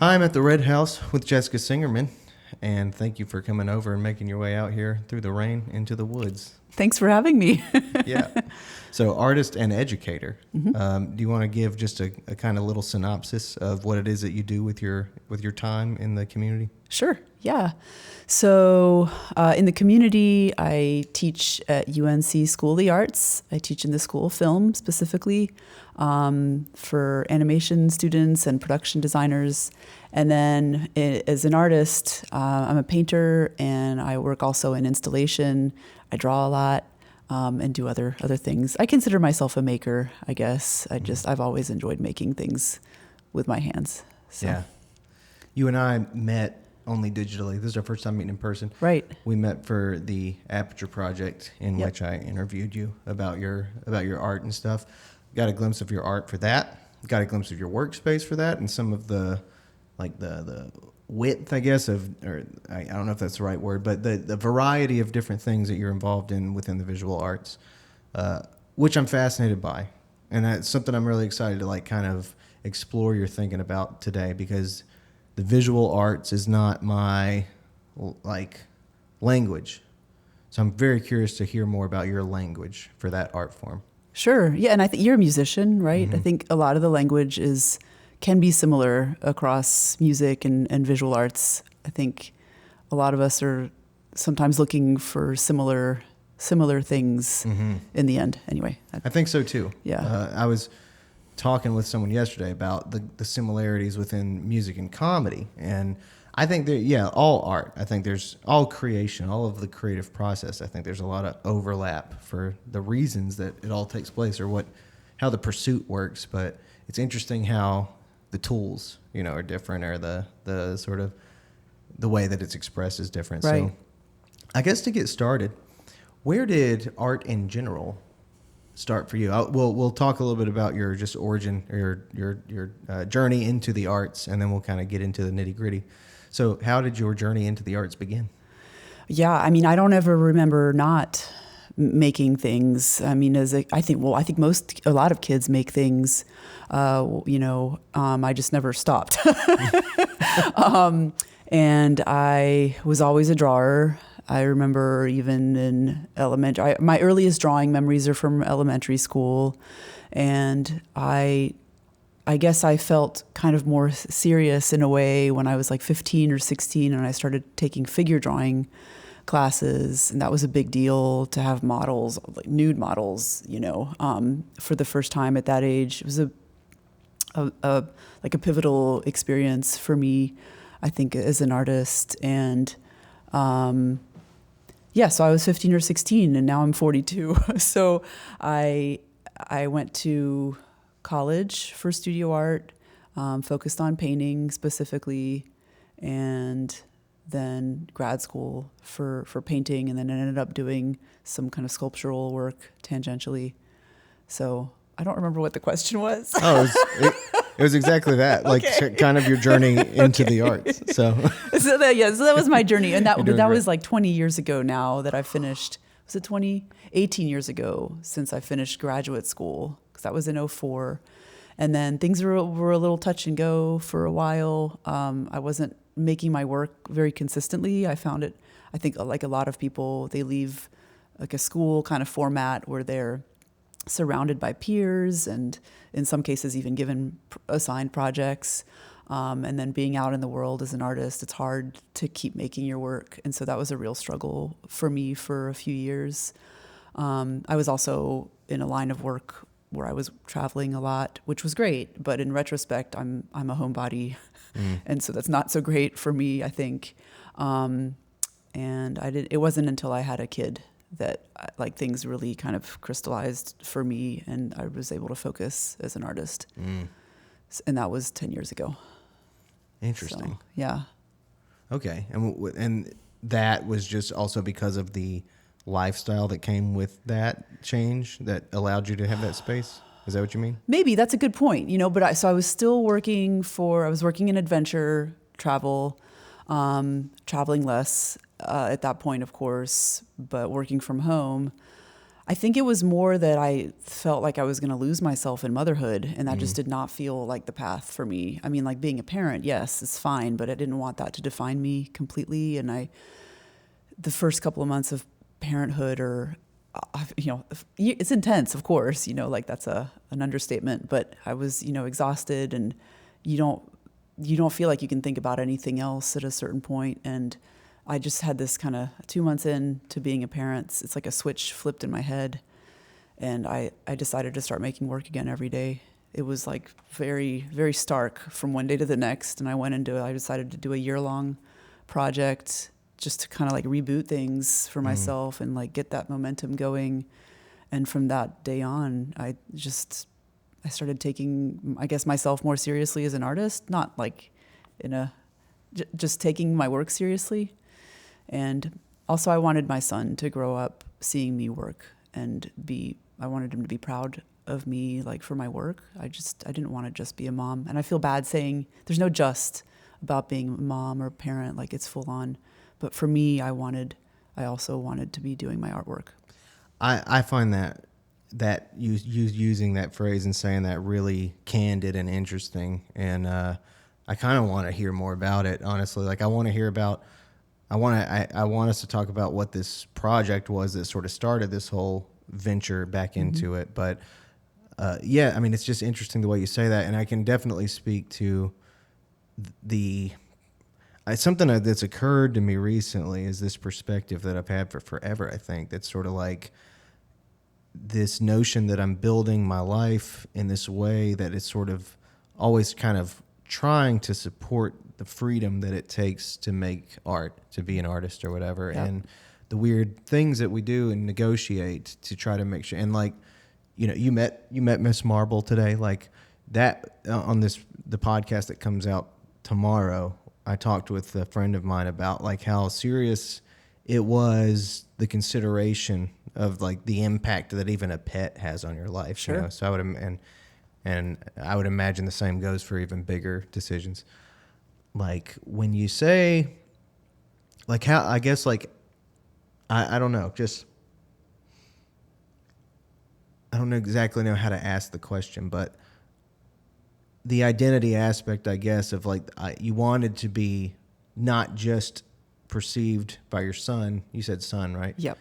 Hi, I'm at the Red House with Jessica Singerman, and thank you for coming over and making your way out here through the rain into the woods. Thanks for having me. Yeah. So, artist and educator. Mhm. Do you want to give just a kind of little synopsis of what it is that you do with your time in the community? Sure. Yeah. So in the community, I teach at UNC School of the Arts. I teach in the School of Film specifically for animation students and production designers. And then as an artist, I'm a painter and I work also in installation. I draw a lot and do other things. I consider myself a maker, I guess. I've always enjoyed making things with my hands. So. Yeah. You and I met only digitally. This is our first time meeting in person. Right. We met for the Aperture project in Yep. which I interviewed you about your art and stuff. Got a glimpse of your art for that. Got a glimpse of your workspace for that, and some of the width, I guess, or I don't know if that's the right word, but the variety of different things that you're involved in within the visual arts, which I'm fascinated by, and that's something I'm really excited to kind of explore your thinking about today, because the visual arts is not my language. So I'm very curious to hear more about your language for that art form. Sure. Yeah, and I think you're a musician, right? Mm-hmm. I think a lot of the language can be similar across music and visual arts. I think a lot of us are sometimes looking for similar things in the end. Anyway, I think so too. Yeah. I was talking with someone yesterday about the similarities within music and comedy, and I think that all art. I think there's all creation, all of the creative process. I think there's a lot of overlap for the reasons that it all takes place, or how the pursuit works. But it's interesting how the tools, are different, or the sort of the way that it's expressed is different. Right. So, I guess to get started, where did art in general start for you? We'll talk a little bit about your just origin, or your journey into the arts, and then we'll kind of get into the nitty gritty. So, how did your journey into the arts begin? Yeah, I mean, I don't ever remember not making things. I mean, I think a lot of kids make things. I just never stopped. And I was always a drawer. I remember even in elementary, my earliest drawing memories are from elementary school, and I guess I felt kind of more serious in a way when I was like 15 or 16, and I started taking figure drawing classes, and that was a big deal to have models, like nude models, for the first time at that age. It was a pivotal experience for me, I think, as an artist. And so I was 15 or 16, and now I'm 42. So I went to college for studio art, focused on painting specifically, and then grad school for painting, and then I ended up doing some kind of sculptural work tangentially. So I don't remember what the question was. Oh, it was exactly that, kind of your journey into the arts. So that was my journey, and that You're doing was great. like 20 years ago now that I finished. Was it 18 years ago since I finished graduate school, because that was in 2004. And then things were a little touch and go for a while. I wasn't making my work very consistently. I found it, I think, like a lot of people, they leave like a school kind of format where they're surrounded by peers, and in some cases even given assigned projects. And then being out in the world as an artist, it's hard to keep making your work. And so that was a real struggle for me for a few years. I was also in a line of work where I was traveling a lot, which was great. But in retrospect, I'm a homebody. And so that's not so great for me, I think. And it wasn't until I had a kid that things really kind of crystallized for me, and I was able to focus as an artist. And that was 10 years ago. Interesting. So, yeah. Okay, and that was just also because of the lifestyle that came with that change that allowed you to have that space? Is that what you mean? Maybe that's a good point, but I was still working in adventure travel, traveling less at that point, of course, but working from home. I think it was more that I felt like I was going to lose myself in motherhood, and that just did not feel like the path for me. I mean, like being a parent, yes, it's fine, but I didn't want that to define me completely. And the first couple of months of parenthood are, it's intense, of course, like that's an understatement, but I was, exhausted, and you don't feel like you can think about anything else at a certain point. And I just had this kind of 2 months in to being a parent. It's like a switch flipped in my head. And I decided to start making work again every day. It was like very, very stark from one day to the next. And I decided to do a year-long project just to kind of like reboot things for myself and like get that momentum going. And from that day on, I started taking, I guess, myself more seriously as an artist, not like just taking my work seriously. And also I wanted my son to grow up seeing me work and I wanted him to be proud of me, like for my work. I didn't want to just be a mom. And I feel bad saying there's no just about being a mom or a parent, like it's full on. But for me, I also wanted to be doing my artwork. I find that you using that phrase and saying that really candid and interesting. And I kind of want to hear more about it, honestly. Like I want us to talk about what this project was that sort of started this whole venture back into it. But I mean, it's just interesting the way you say that. And I can definitely speak to something that's occurred to me recently is this perspective that I've had for forever, I think, that's sort of like this notion that I'm building my life in this way that it's sort of always kind of trying to support the freedom that it takes to make art, to be an artist or whatever. Yep. And the weird things that we do and negotiate to try to make sure. And like, you met Miss Marble today, like that on the podcast that comes out tomorrow. I talked with a friend of mine about like how serious it was, the consideration of like the impact that even a pet has on your life. Sure. So I would imagine the same goes for even bigger decisions. Like when you say, like how, I guess like, I don't know, just, I don't exactly know how to ask the question, but the identity aspect, I guess, of like, you wanted to be not just perceived by your son, you said son, right? Yep.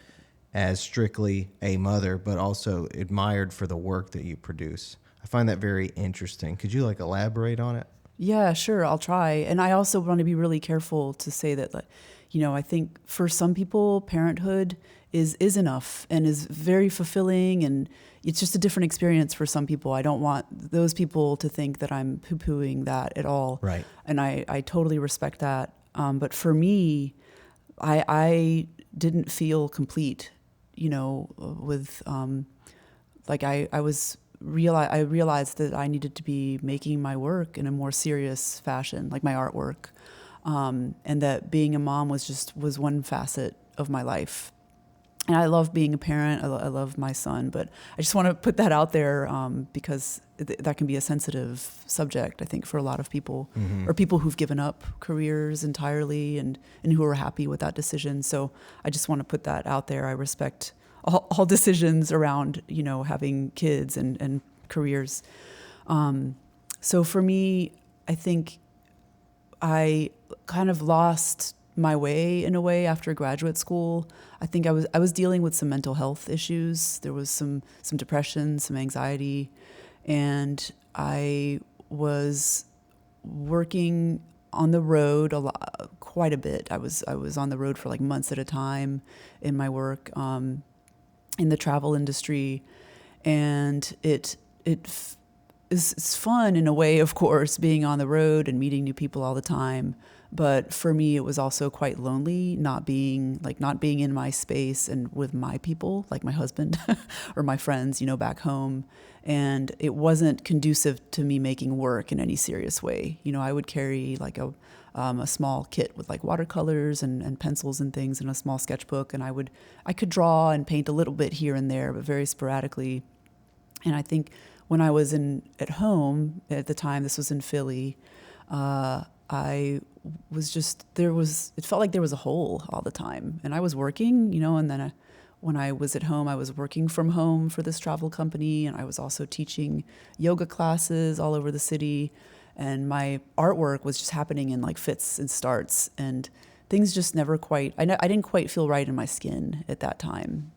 As strictly a mother, but also admired for the work that you produce. I find that very interesting. Could you like elaborate on it? Yeah, sure. I'll try. And I also want to be really careful to say that, like, I think for some people, parenthood is enough and is very fulfilling, and it's just a different experience for some people. I don't want those people to think that I'm poo-pooing that at all. Right. And I totally respect that. But for me, I didn't feel complete, with like I realized that I needed to be making my work in a more serious fashion, like my artwork, and that being a mom was one facet of my life. And I love being a parent. I love my son, but I just want to put that out there because that can be a sensitive subject, I think, for a lot of people, or people who've given up careers entirely and who are happy with that decision. So I just want to put that out there. I respect all decisions around, having kids and careers. So for me, I think I kind of lost my way in a way after graduate school. I think I was dealing with some mental health issues. There was some depression, some anxiety, and I was working on the road quite a bit. I was on the road for like months at a time in my work in the travel industry, and it's fun in a way, of course, being on the road and meeting new people all the time. But for me, it was also quite lonely, not being in my space and with my people, like my husband or my friends, back home. And it wasn't conducive to me making work in any serious way. I would carry like a small kit with like watercolors and pencils and things and a small sketchbook. And I could draw and paint a little bit here and there, but very sporadically. And I think when I was at home at the time, this was in Philly, I was just, it felt like there was a hole all the time. And I was working, and then when I was at home, I was working from home for this travel company, and I was also teaching yoga classes all over the city. And my artwork was just happening in like fits and starts, and things just never quite, I didn't quite feel right in my skin at that time.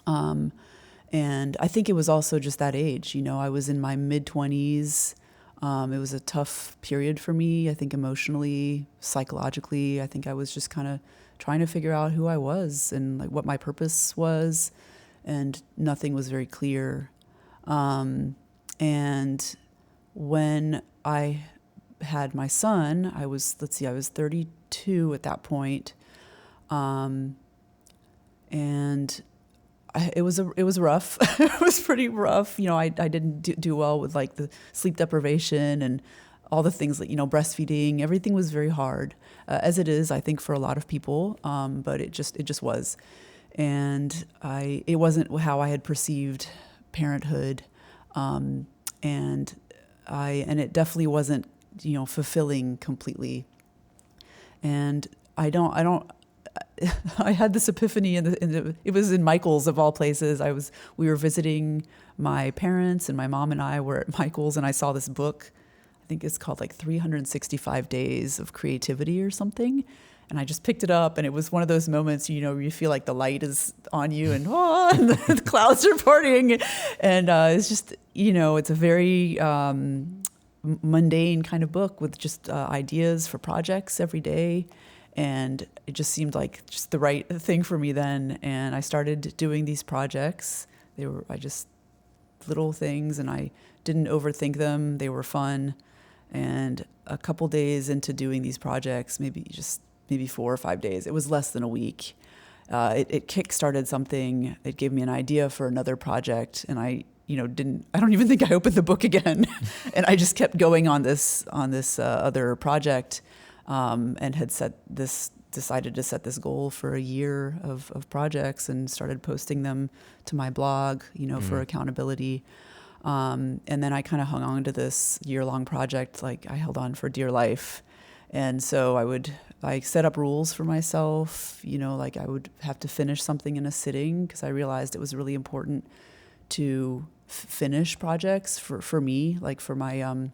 And I think it was also just that age. I was in my mid-20s. It was a tough period for me, I think emotionally, psychologically. I think I was just kind of trying to figure out who I was and like what my purpose was, and nothing was very clear. And when I had my son, I was 32 at that point. And it was rough. It was pretty rough. I didn't do well with like the sleep deprivation and all the things that, breastfeeding, everything was very hard, as it is, I think, for a lot of people. But it just was. And it wasn't how I had perceived parenthood. And it definitely wasn't, fulfilling completely. And I had this epiphany it was in Michael's of all places. We were visiting my parents, and my mom and I were at Michael's, and I saw this book. I think it's called like 365 Days of Creativity or something. And I just picked it up, and it was one of those moments, where you feel like the light is on you and, and the clouds are parting. And it's just, it's a very mundane kind of book with just ideas for projects every day. And it just seemed like just the right thing for me then. And I started doing these projects. I just little things, and I didn't overthink them. They were fun. And a couple days into doing these projects, maybe 4 or 5 days, it was less than a week. It kick-started something. It gave me an idea for another project, and I don't even think I opened the book again. And I just kept going on this other project, and had decided to set this goal for a year of projects, and started posting them to my blog, for accountability. And then I kind of hung on to this year-long project, like I held on for dear life. And so I set up rules for myself, like I would have to finish something in a sitting, because I realized it was really important to finish projects for me, like for my,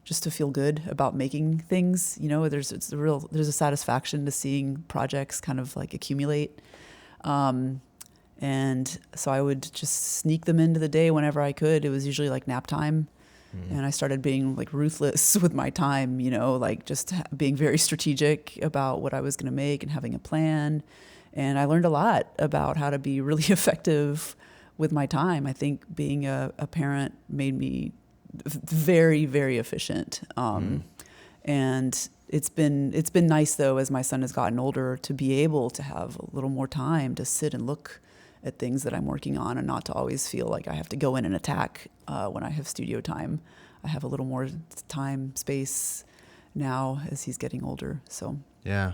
just to feel good about making things. There's a satisfaction to seeing projects kind of like accumulate. And so I would just sneak them into the day whenever I could. It was usually like nap time. And I started being like ruthless with my time, like just being very strategic about what I was going to make and having a plan. And I learned a lot about how to be really effective with my time. I think being a parent made me very, very efficient. And it's been nice though, as my son has gotten older, to be able to have a little more time to sit and look at things that I'm working on, and not to always feel like I have to go in and attack when I have studio time. I have a little more time, space now as he's getting older. So yeah,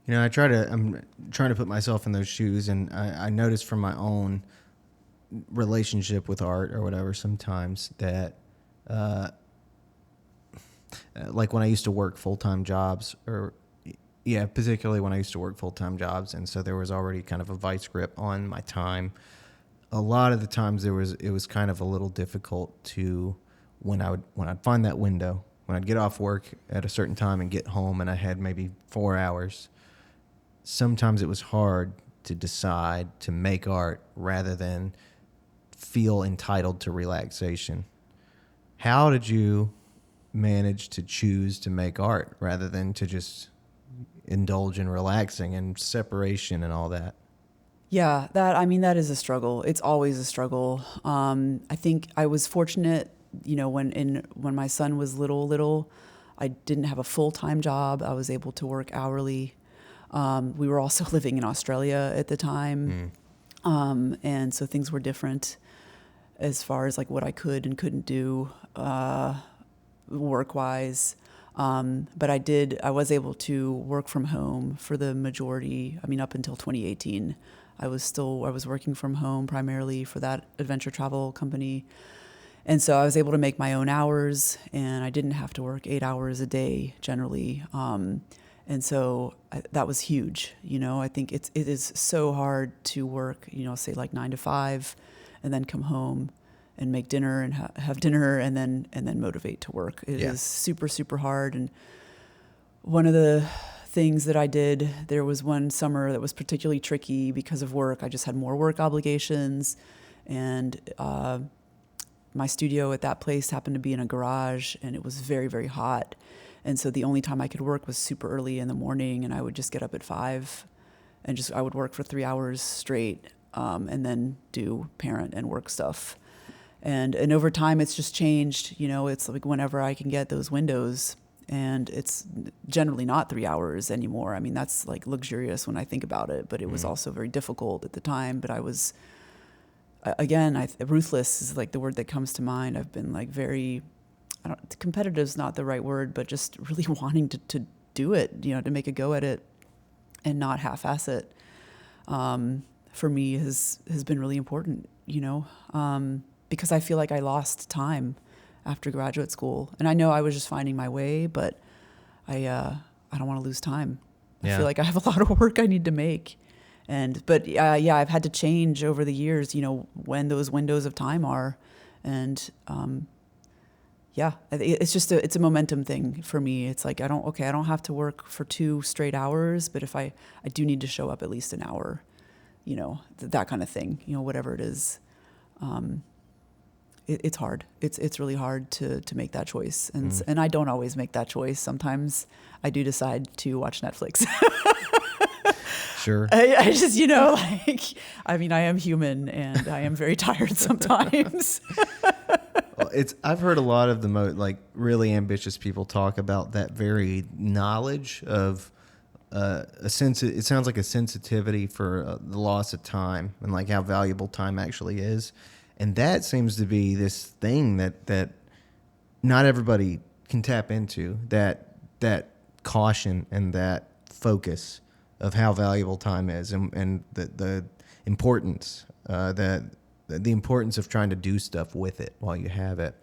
I'm trying to put myself in those shoes, and I notice from my own relationship with art or whatever sometimes that like when I used to work full-time jobs, particularly when I used to work full-time jobs, and so there was already kind of a vice grip on my time. A lot of the times it was kind of a little difficult to, when I'd find that window, when I'd get off work at a certain time and get home and I had maybe 4 hours, sometimes it was hard to decide to make art rather than feel entitled to relaxation. How did you manage to choose to make art rather than to just indulge in relaxing and separation and all that? yeah, that is a struggle. It's always a struggle. I think I was fortunate, when my son was little, I didn't have a full-time job. I was able to work hourly. We were also living in Australia at the time. And so things were different as far as like what I could and couldn't do work-wise. But I was able to work from home for the majority. Up until 2018, I was working from home primarily for that adventure travel company. And so I was able to make my own hours, and I didn't have to work 8 hours a day generally. And so that was huge. I think it is so hard to work, say like 9 to 5, and then come home and make dinner and have dinner and then motivate to work. It is super, super hard. And one of the things that I did, there was one summer that was particularly tricky because of work. I just had more work obligations, and my studio at that place happened to be in a garage, and it was very, very hot. And so the only time I could work was super early in the morning, and I would just get up at 5 and I would work for 3 hours straight, and then do parent and work stuff. And over time, it's just changed. It's like whenever I can get those windows, and it's generally not 3 hours anymore. I mean, that's like luxurious when I think about it, but it was also very difficult at the time. But I was, again, ruthless is like the word that comes to mind. I've been like very, competitive is not the right word, but just really wanting to do it, to make a go at it and not half-ass it, for me has been really important, because I feel like I lost time after graduate school. And I know I was just finding my way, but I don't want to lose time. I feel like I have a lot of work I need to make. But I've had to change over the years, when those windows of time are. And, it's just it's a momentum thing for me. It's like, I don't have to work for 2 straight hours, but if I do need to show up at least an hour, that kind of thing, whatever it is. It's hard. It's really hard to make that choice. And I don't always make that choice. Sometimes I do decide to watch Netflix. Sure. I just, I am human, and I am very tired sometimes. Well, I've heard a lot of the really ambitious people talk about that very knowledge of it sounds like a sensitivity for the loss of time and like how valuable time actually is. And that seems to be this thing that not everybody can tap into, that caution and that focus of how valuable time is, and the importance, the importance of trying to do stuff with it while you have it.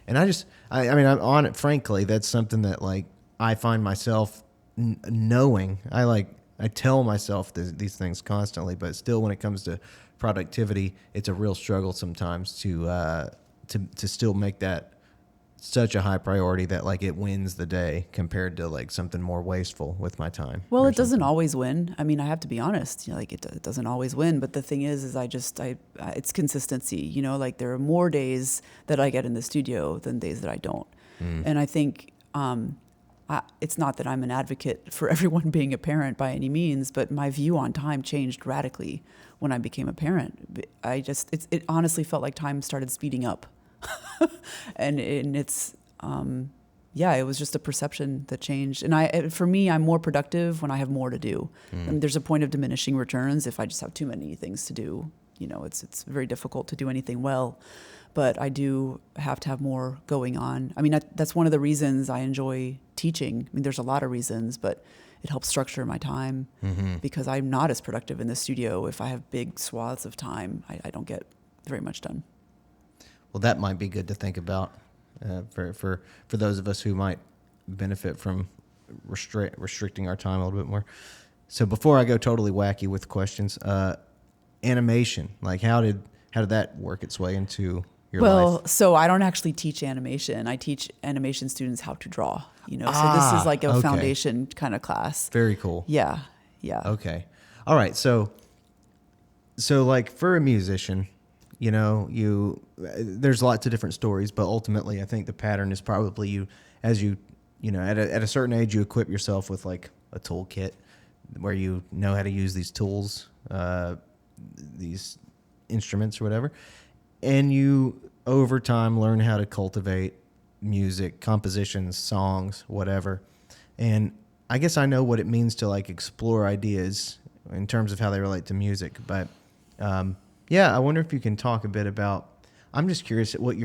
And I'm on it, frankly, that's something that like I find myself knowing. I tell myself these things constantly, but still when it comes to productivity, it's a real struggle sometimes to still make that such a high priority that like it wins the day compared to like something more wasteful with my time. Well, it doesn't always win. I mean, I have to be honest, like it doesn't always win, but the thing is it's consistency, like there are more days that I get in the studio than days that I don't. And I think, it's not that I'm an advocate for everyone being a parent by any means, but my view on time changed radically when I became a parent. It honestly felt like time started speeding up. and it's, it was just a perception that changed. And for me, I'm more productive when I have more to do. And there's a point of diminishing returns if I just have too many things to do. It's very difficult to do anything well. But I do have to have more going on. I mean, that's one of the reasons I enjoy teaching. I mean, there's a lot of reasons, but it helps structure my time because I'm not as productive in the studio. If I have big swaths of time, I don't get very much done. Well, that might be good to think about for those of us who might benefit from restricting our time a little bit more. So before I go totally wacky with questions, animation, like how did that work its way into your life? So I don't actually teach animation. I teach animation students how to draw, so this is like a foundation kind of class. Very cool. Yeah. Okay. All right. So like for a musician, there's lots of different stories, but ultimately I think the pattern is probably at a certain age, you equip yourself with like a toolkit where you know how to use these tools, these instruments or whatever. And you over time learn how to cultivate music, compositions, songs, whatever. And I guess I know what it means to like explore ideas in terms of how they relate to music, but, I wonder if you can talk a bit about, I'm just curious at what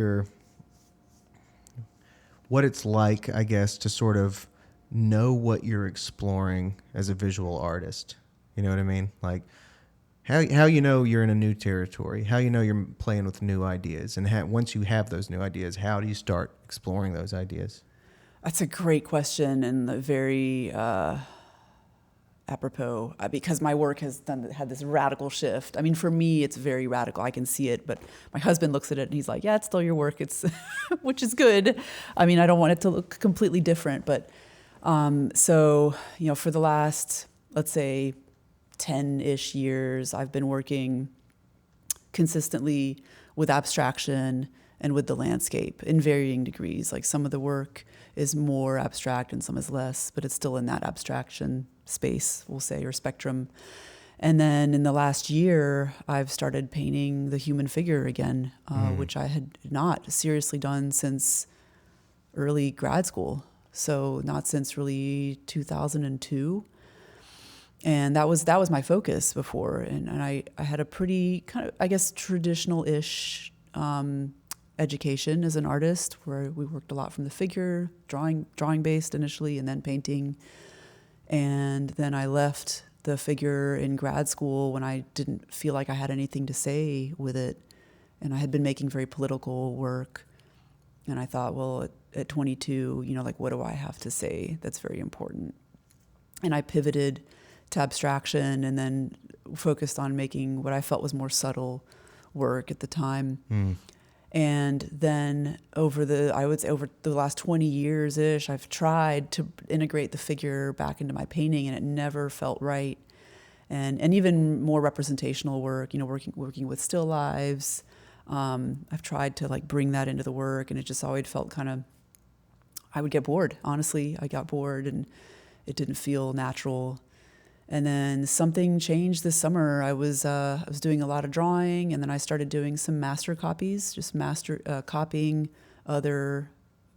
it's like, I guess, to sort of know what you're exploring as a visual artist. You know what I mean? Like how you're in a new territory, how you're playing with new ideas, and once you have those new ideas, how do you start exploring those ideas? That's a great question and a very apropos because my work has had this radical shift. I mean, for me, it's very radical. I can see it, but my husband looks at it and he's like, "Yeah, it's still your work. It's," which is good. I mean, I don't want it to look completely different, but so for the last, let's say, 10-ish years, I've been working consistently with abstraction and with the landscape in varying degrees. Like some of the work is more abstract and some is less, but it's still in that abstraction space, we'll say, or spectrum. And then in the last year, I've started painting the human figure again, which I had not seriously done since early grad school. So not since really 2002. And that was my focus before. And I had a pretty kind of, I guess, traditional-ish education as an artist, where we worked a lot from the figure, drawing based initially, and then painting. And then I left the figure in grad school when I didn't feel like I had anything to say with it. And I had been making very political work. And I thought, well, at 22, like, what do I have to say that's very important? And I pivoted to abstraction and then focused on making what I felt was more subtle work at the time. And then over the last 20 years-ish, I've tried to integrate the figure back into my painting, and it never felt right. And even more representational work, working with still lives. I've tried to bring that into the work, and it just always felt I would get bored. Honestly, I got bored and it didn't feel natural. And then something changed this summer. I was doing a lot of drawing, and then I started doing some master copies, just copying other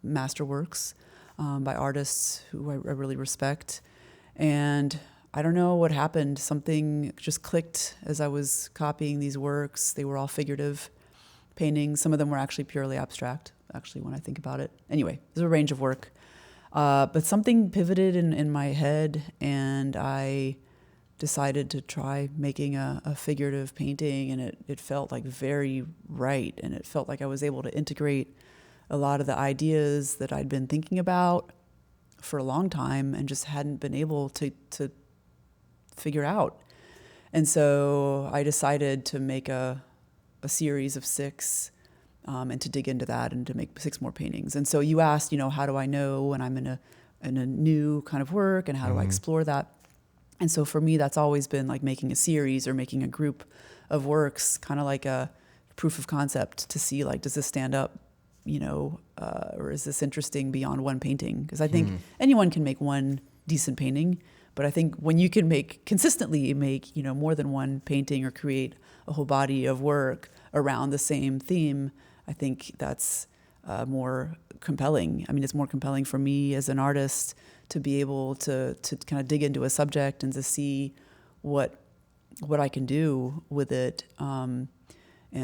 masterworks by artists who I really respect. And I don't know what happened. Something just clicked as I was copying these works. They were all figurative paintings. Some of them were actually purely abstract, actually, when I think about it. Anyway, there's a range of work. But something pivoted in my head, and I decided to try making a figurative painting, and it felt very right, and it felt like I was able to integrate a lot of the ideas that I'd been thinking about for a long time and just hadn't been able to figure out. And so I decided to make a series of 6 and to dig into that and to make 6 more paintings. And so you asked, how do I know when I'm in a new kind of work, and how do I explore that? And so for me, that's always been making a series or making a group of works, kind of like a proof of concept to see does this stand up, or is this interesting beyond one painting? Because I think anyone can make one decent painting, but I think when you can consistently make more than one painting or create a whole body of work around the same theme, I think that's more compelling. I mean, it's more compelling for me as an artist to be able to kind of dig into a subject and to see what I can do with it. And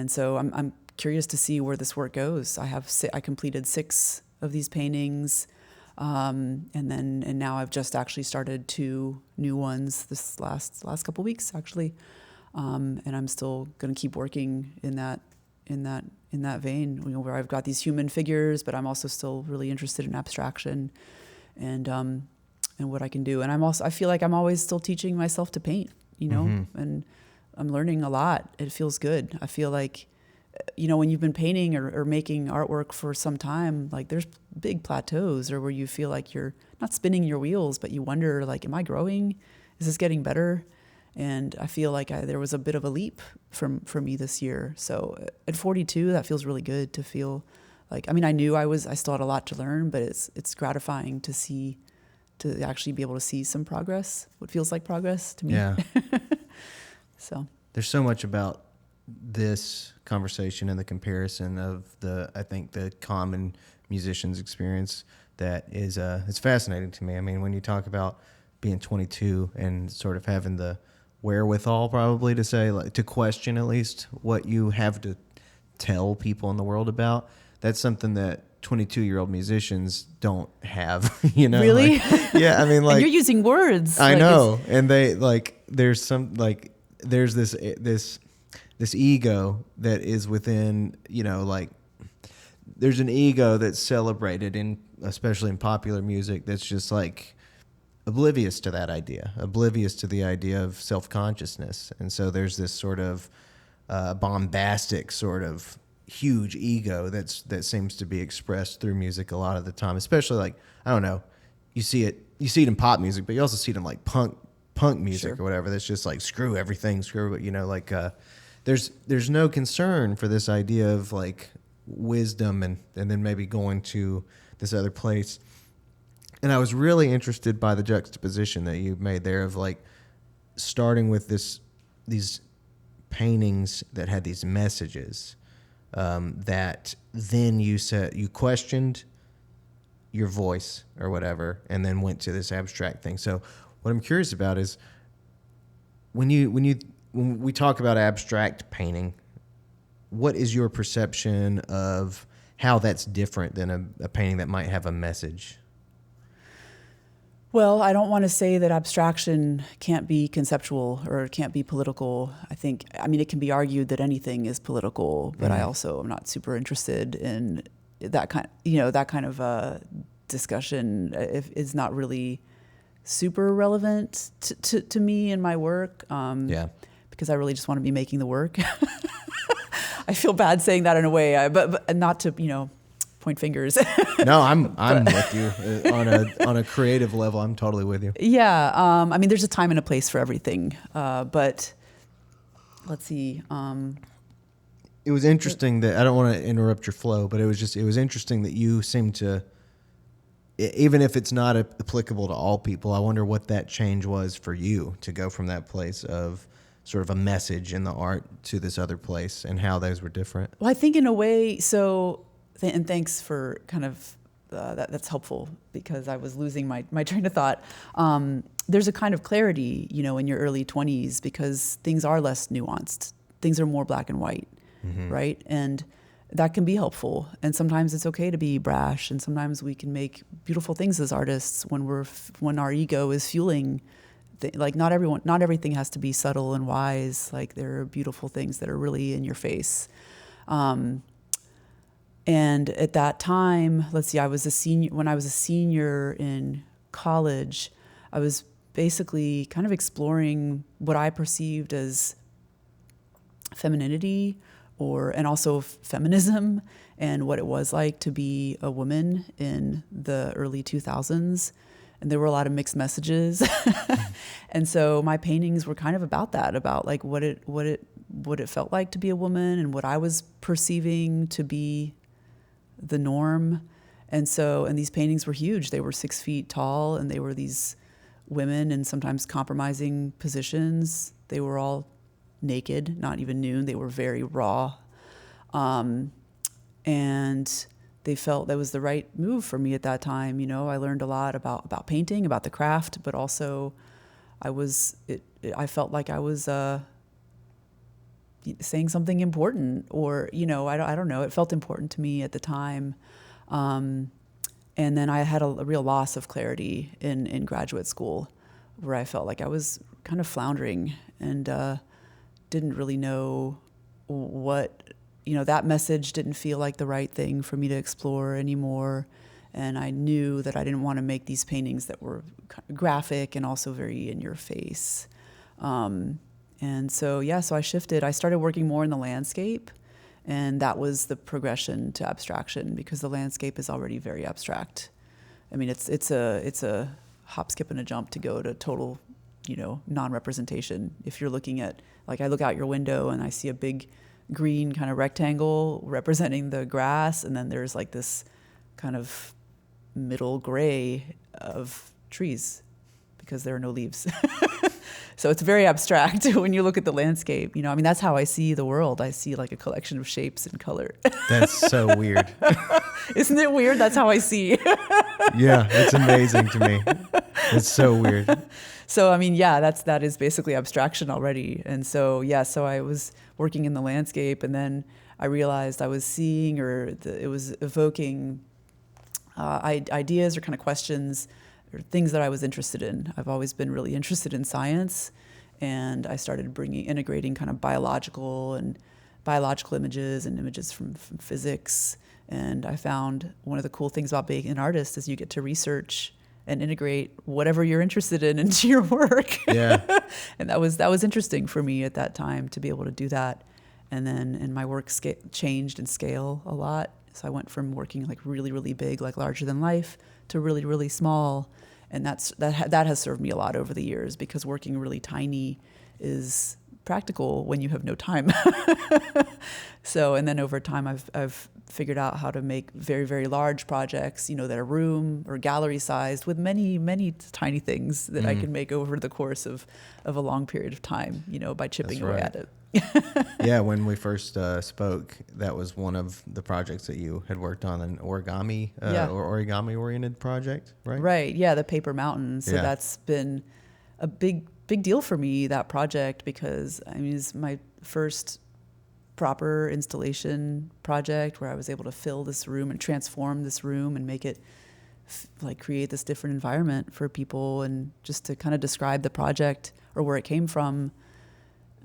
so I'm curious to see where this work goes. I completed 6 of these paintings, and now I've just actually started 2 new ones this last couple weeks actually, and I'm still going to keep working in that vein, where I've got these human figures, but I'm also still really interested in abstraction and what I can do. And I feel like I'm always still teaching myself to paint, and I'm learning a lot. It feels good. I feel like, when you've been painting or making artwork for some time, there's big plateaus or where you feel like you're not spinning your wheels, but you wonder, am I growing? Is this getting better? And I feel like there was a bit of a leap for me this year. So at 42, that feels really good to feel I knew I still had a lot to learn, but it's gratifying to actually be able to see some progress, what feels like progress to me. Yeah. So there's so much about this conversation and the comparison of I think the common musician's experience that is, it's fascinating to me. I mean, when you talk about being 22 and sort of having the wherewithal probably to say, to question at least what you have to tell people in the world about, that's something that 22-year-old musicians don't have, Really? Yeah, I mean, and you're using words. I know. And they there's there's this ego that is within, there's an ego that's celebrated especially in popular music that's just oblivious to that idea, oblivious to the idea of self-consciousness. And so there's this sort of bombastic sort of huge ego that seems to be expressed through music a lot of the time, especially like, I don't know, you see it in pop music, but you also see it in like punk music Sure. or whatever. That's just like screw everything, screw it, like there's no concern for this idea of like wisdom and then maybe going to this other place. And I was really interested by the juxtaposition that you made there of like starting with these paintings that had these messages, that then you said you questioned your voice or whatever, and then went to this abstract thing. So what I'm curious about is when we talk about abstract painting, what is your perception of how that's different than a painting that might have a message? Well, I don't want to say that abstraction can't be conceptual or it can't be political. I mean, it can be argued that anything is political, but I also am not super interested in that kind of discussion. Is not really super relevant to me and my work. Because I really just want to be making the work. I feel bad saying that in a way, but not to, point fingers. No, I'm with you on a creative level. I'm totally with you. Yeah. I mean, there's a time and a place for everything. But let's see. It was interesting that I don't want to interrupt your flow, but it was interesting that you seem to, even if it's not applicable to all people, I wonder what that change was for you to go from that place of sort of a message in the art to this other place and how those were different. Well, I think in a way, and thanks for kind of that's helpful because I was losing my train of thought. There's a kind of clarity, in your early 20s because things are less nuanced. Things are more black and white, right? And that can be helpful. And sometimes it's okay to be brash, and sometimes we can make beautiful things as artists when our ego is fueling. Like not everything has to be subtle and wise. Like there are beautiful things that are really in your face. And at that time, let's see, when I was a senior in college, I was basically kind of exploring what I perceived as femininity and also feminism and what it was like to be a woman in the early 2000s. And there were a lot of mixed messages. And so my paintings were kind of about that, about like what it felt like to be a woman and what I was perceiving to be the norm. And these paintings were huge. They were 6 feet tall, and they were these women in sometimes compromising positions. They were all naked, not even nude. They were very raw. And they felt that was the right move for me at that time. I learned a lot about painting, about the craft, but also I felt like I was saying something important, or I don't know, it felt important to me at the time. And then I had a real loss of clarity in graduate school, where I felt like I was kind of floundering and didn't really know what, that message didn't feel like the right thing for me to explore anymore. And I knew that I didn't want to make these paintings that were graphic and also very in your face. So I shifted. I started working more in the landscape, and that was the progression to abstraction because the landscape is already very abstract. I mean, it's a hop, skip, and a jump to go to total, non-representation. If you're looking at, like, I look out your window and I see a big green kind of rectangle representing the grass, and then there's like this kind of middle gray of trees because there are no leaves. So it's very abstract when you look at the landscape. That's how I see the world. I see like a collection of shapes and color. That's so weird. Isn't it weird? That's how I see. Yeah, it's amazing to me. It's so weird. So, that is basically abstraction already. And so I was working in the landscape, and then I realized I was seeing, it was evoking ideas or kind of questions or things that I was interested in. I've always been really interested in science, and I started integrating kind of biological images and images from physics. And I found one of the cool things about being an artist is you get to research and integrate whatever you're interested in into your work. Yeah. And that was interesting for me at that time to be able to do that. And my work changed in scale a lot. So I went from working like really, really big, like larger than life, to really, really small. And that has served me a lot over the years, because working really tiny is practical when you have no time. So, and then over time, I've figured out how to make very, very large projects, that are room or gallery sized, with many, many tiny things that I can make over the course of a long period of time, by chipping away at it. Yeah, when we first spoke, that was one of the projects that you had worked on, an origami or origami-oriented project, right? Right. Yeah, the paper mountain. So Yeah. that's been a big deal for me, that project, because it's my first proper installation project where I was able to fill this room and transform this room and make it create this different environment for people. And just to kind of describe the project or where it came from,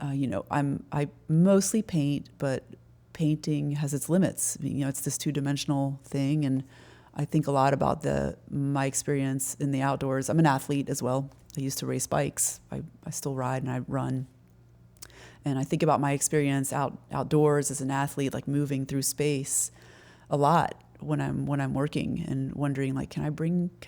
I mostly paint, but painting has its limits. It's this 2-dimensional thing, and I think a lot about my experience in the outdoors. I'm an athlete as well. I used to race bikes. I still ride and I run. And I think about my experience outdoors as an athlete, like moving through space a lot when I'm working, and wondering, like, can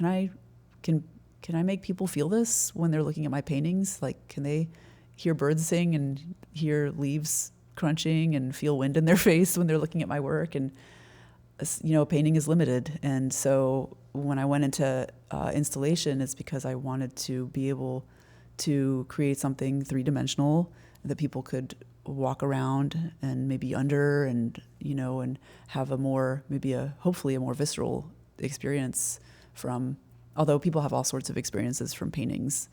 I make people feel this when they're looking at my paintings? Like, can they hear birds sing and hear leaves crunching and feel wind in their face when they're looking at my work? And painting is limited. And so when I went into installation, it's because I wanted to be able to create something 3-dimensional that people could walk around and maybe under, and have hopefully a more visceral experience from, although people have all sorts of experiences from paintings.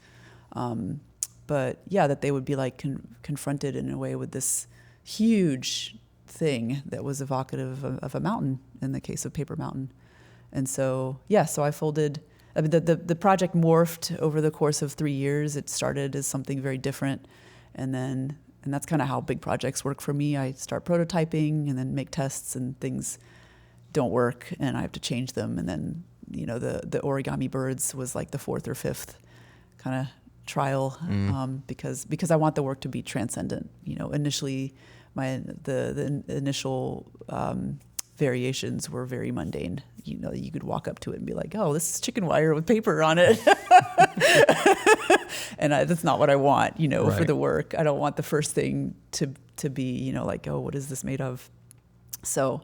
But yeah, that they would be like confronted in a way with this huge thing that was evocative of a mountain, in the case of Paper Mountain. And so, so I folded. The project morphed over the course of 3 years. It started as something very different, and that's kind of how big projects work for me. I start prototyping and then make tests, and things don't work, and I have to change them. And then the origami birds was like the 4th or 5th kind of trial, because I want the work to be transcendent. Initially, the initial variations were very mundane. You could walk up to it and be like, "Oh, this is chicken wire with paper on it," and that's not what I want. Right. For the work, I don't want the first thing to be, like, "Oh, what is this made of?" So,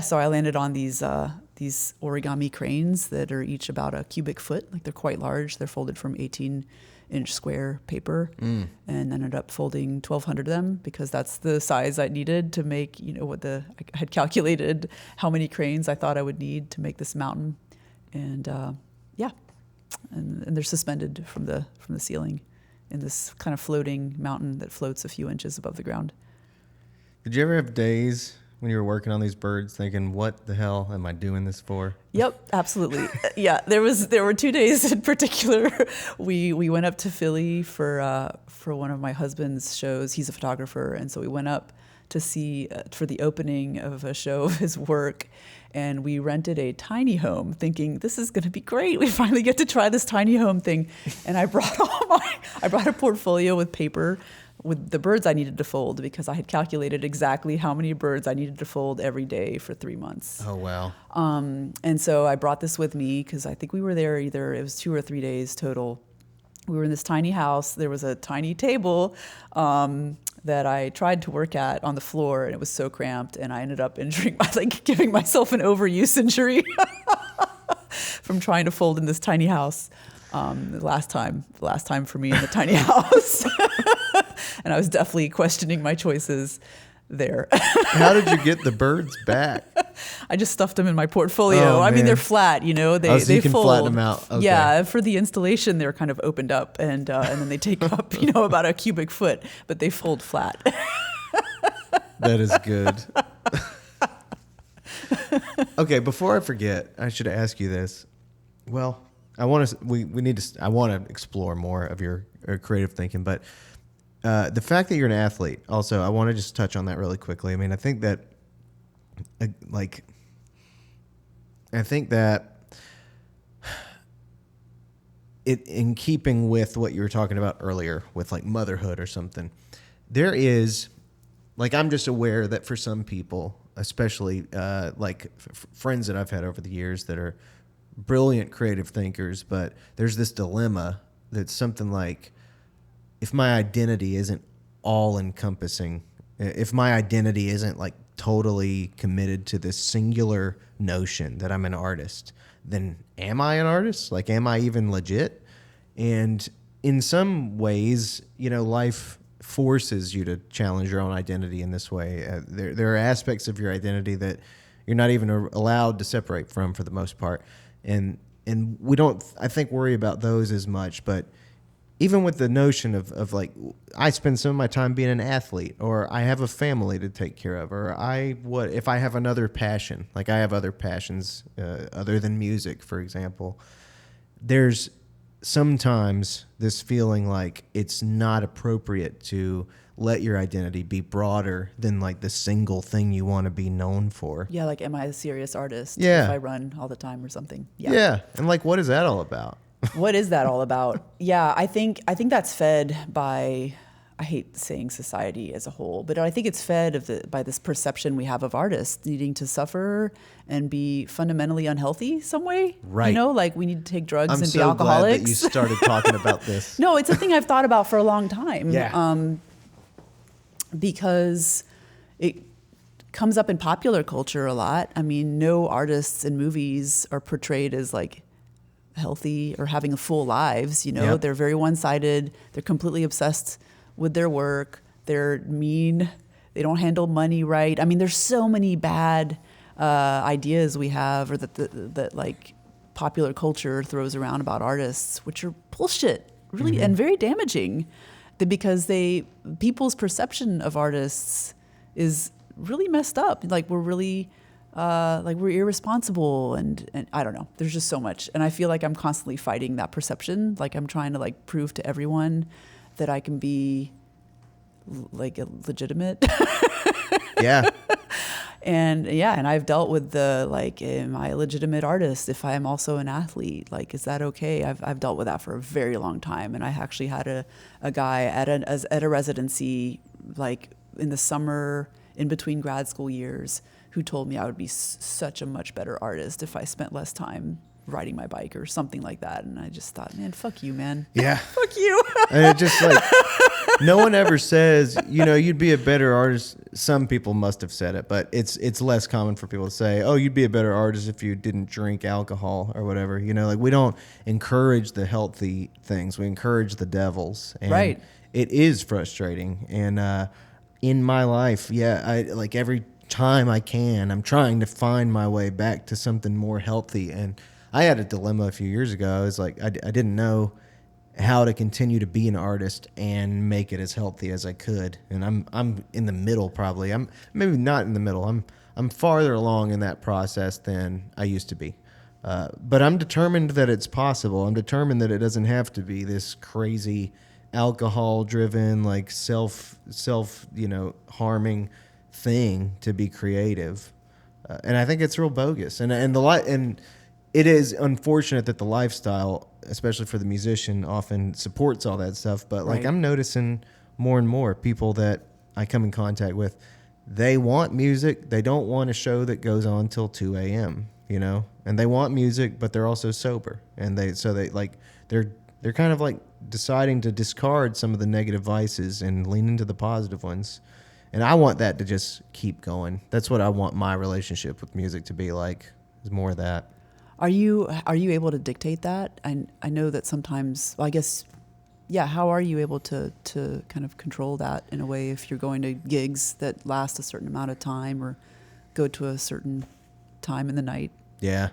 so I landed on these origami cranes that are each about a cubic foot. Like, they're quite large. They're folded from 18-inch square paper, and ended up folding 1,200 of them, because that's the size I needed to make, I had calculated how many cranes I thought I would need to make this mountain. And and they're suspended from the ceiling in this kind of floating mountain that floats a few inches above the ground. Did you ever have days when you were working on these birds thinking, what the hell am I doing this for? Yep, absolutely. Yeah, there were 2 days in particular. We went up to Philly for one of my husband's shows. He's a photographer, and so we went up to see for the opening of a show of his work, and we rented a tiny home, thinking this is going to be great. We finally get to try this tiny home thing, and I brought a portfolio with paper with the birds I needed to fold, because I had calculated exactly how many birds I needed to fold every day for 3 months. Oh, wow. And so I brought this with me, because I think we were there it was 2 or 3 days total. We were in this tiny house. There was a tiny table that I tried to work at on the floor, and it was so cramped, and I ended up giving myself an overuse injury from trying to fold in this tiny house. The last time for me in the tiny house. And I was definitely questioning my choices there. How did you get the birds back? I just stuffed them in my portfolio. Oh, I mean, man. they're flat, so you they can fold. flatten them out. Okay. Yeah, for the installation, they're kind of opened up, and then they take up, about a cubic foot, but they fold flat. That is good. Okay, before I forget, I should ask you this. Well, I want to explore more of your creative thinking, but the fact that you're an athlete, also, I want to just touch on that really quickly. I mean, I think that it in keeping with what you were talking about earlier with like motherhood or something, there is like, I'm just aware that for some people, especially friends that I've had over the years that are brilliant creative thinkers, but there's this dilemma that's something like, if my identity isn't all encompassing, if my identity isn't like totally committed to this singular notion that I'm an artist, then am I an artist? Like, am I even legit? And in some ways, life forces you to challenge your own identity in this way. There are aspects of your identity that you're not even allowed to separate from for the most part. And we don't, I think, worry about those as much. But even with the notion of like, I spend some of my time being an athlete, or I have a family to take care of, or if I have another passion, like I have other passions other than music, for example, there's sometimes this feeling like it's not appropriate to let your identity be broader than like the single thing you want to be known for. Yeah, like, am I a serious artist Yeah. if I run all the time or something? Yeah. And like, what is that all about? What is that all about? Yeah, I think that's fed by, I hate saying society as a whole, but I think it's fed by this perception we have of artists needing to suffer and be fundamentally unhealthy some way. Right. Like we need to take drugs I'm and be so alcoholics. glad that you started talking about this. No, it's a thing I've thought about for a long time. Yeah. Because it comes up in popular culture a lot. I mean, no artists in movies are portrayed as like healthy or having full lives. Yep. They're very one-sided. They're completely obsessed with their work. They're mean. They don't handle money right. I mean, there's so many bad ideas we have, or that like popular culture throws around about artists, which are bullshit, really, and very damaging. Because people's perception of artists is really messed up. Like we're really, we're irresponsible, and I don't know. There's just so much, and I feel like I'm constantly fighting that perception. Like I'm trying to like prove to everyone that I can be like legitimate. Yeah. And I've dealt with am I a legitimate artist if I am also an athlete? Like, is that okay? I've dealt with that for a very long time. And I actually had a guy at a residency, like in the summer in between grad school years, who told me I would be such a much better artist if I spent less time riding my bike or something like that. And I just thought, man, fuck you, man. Yeah. Fuck you. And it just like, no one ever says, you'd be a better artist. Some people must have said it, but it's less common for people to say, oh, you'd be a better artist if you didn't drink alcohol or whatever. Like we don't encourage the healthy things. We encourage the devils. And right. It is frustrating. And in my life, I like every time I can, I'm trying to find my way back to something more healthy. And I had a dilemma a few years ago. I was like, I didn't know how to continue to be an artist and make it as healthy as I could. And I'm in the middle probably. I'm maybe not in the middle. I'm farther along in that process than I used to be. But I'm determined that it's possible. I'm determined that it doesn't have to be this crazy alcohol driven, like self harming thing to be creative. And I think it's real bogus. And it is unfortunate that the lifestyle, especially for the musician, often supports all that stuff. But like, right. I'm noticing more and more people that I come in contact with, they want music. They don't want a show that goes on till 2 a.m., and they want music, but they're also sober. And they're kind of like deciding to discard some of the negative vices and lean into the positive ones. And I want that to just keep going. That's what I want my relationship with music to be like, is more of that. Are you able to dictate that? I know that sometimes, well, I guess, yeah. How are you able to kind of control that in a way if you're going to gigs that last a certain amount of time or go to a certain time in the night? Yeah,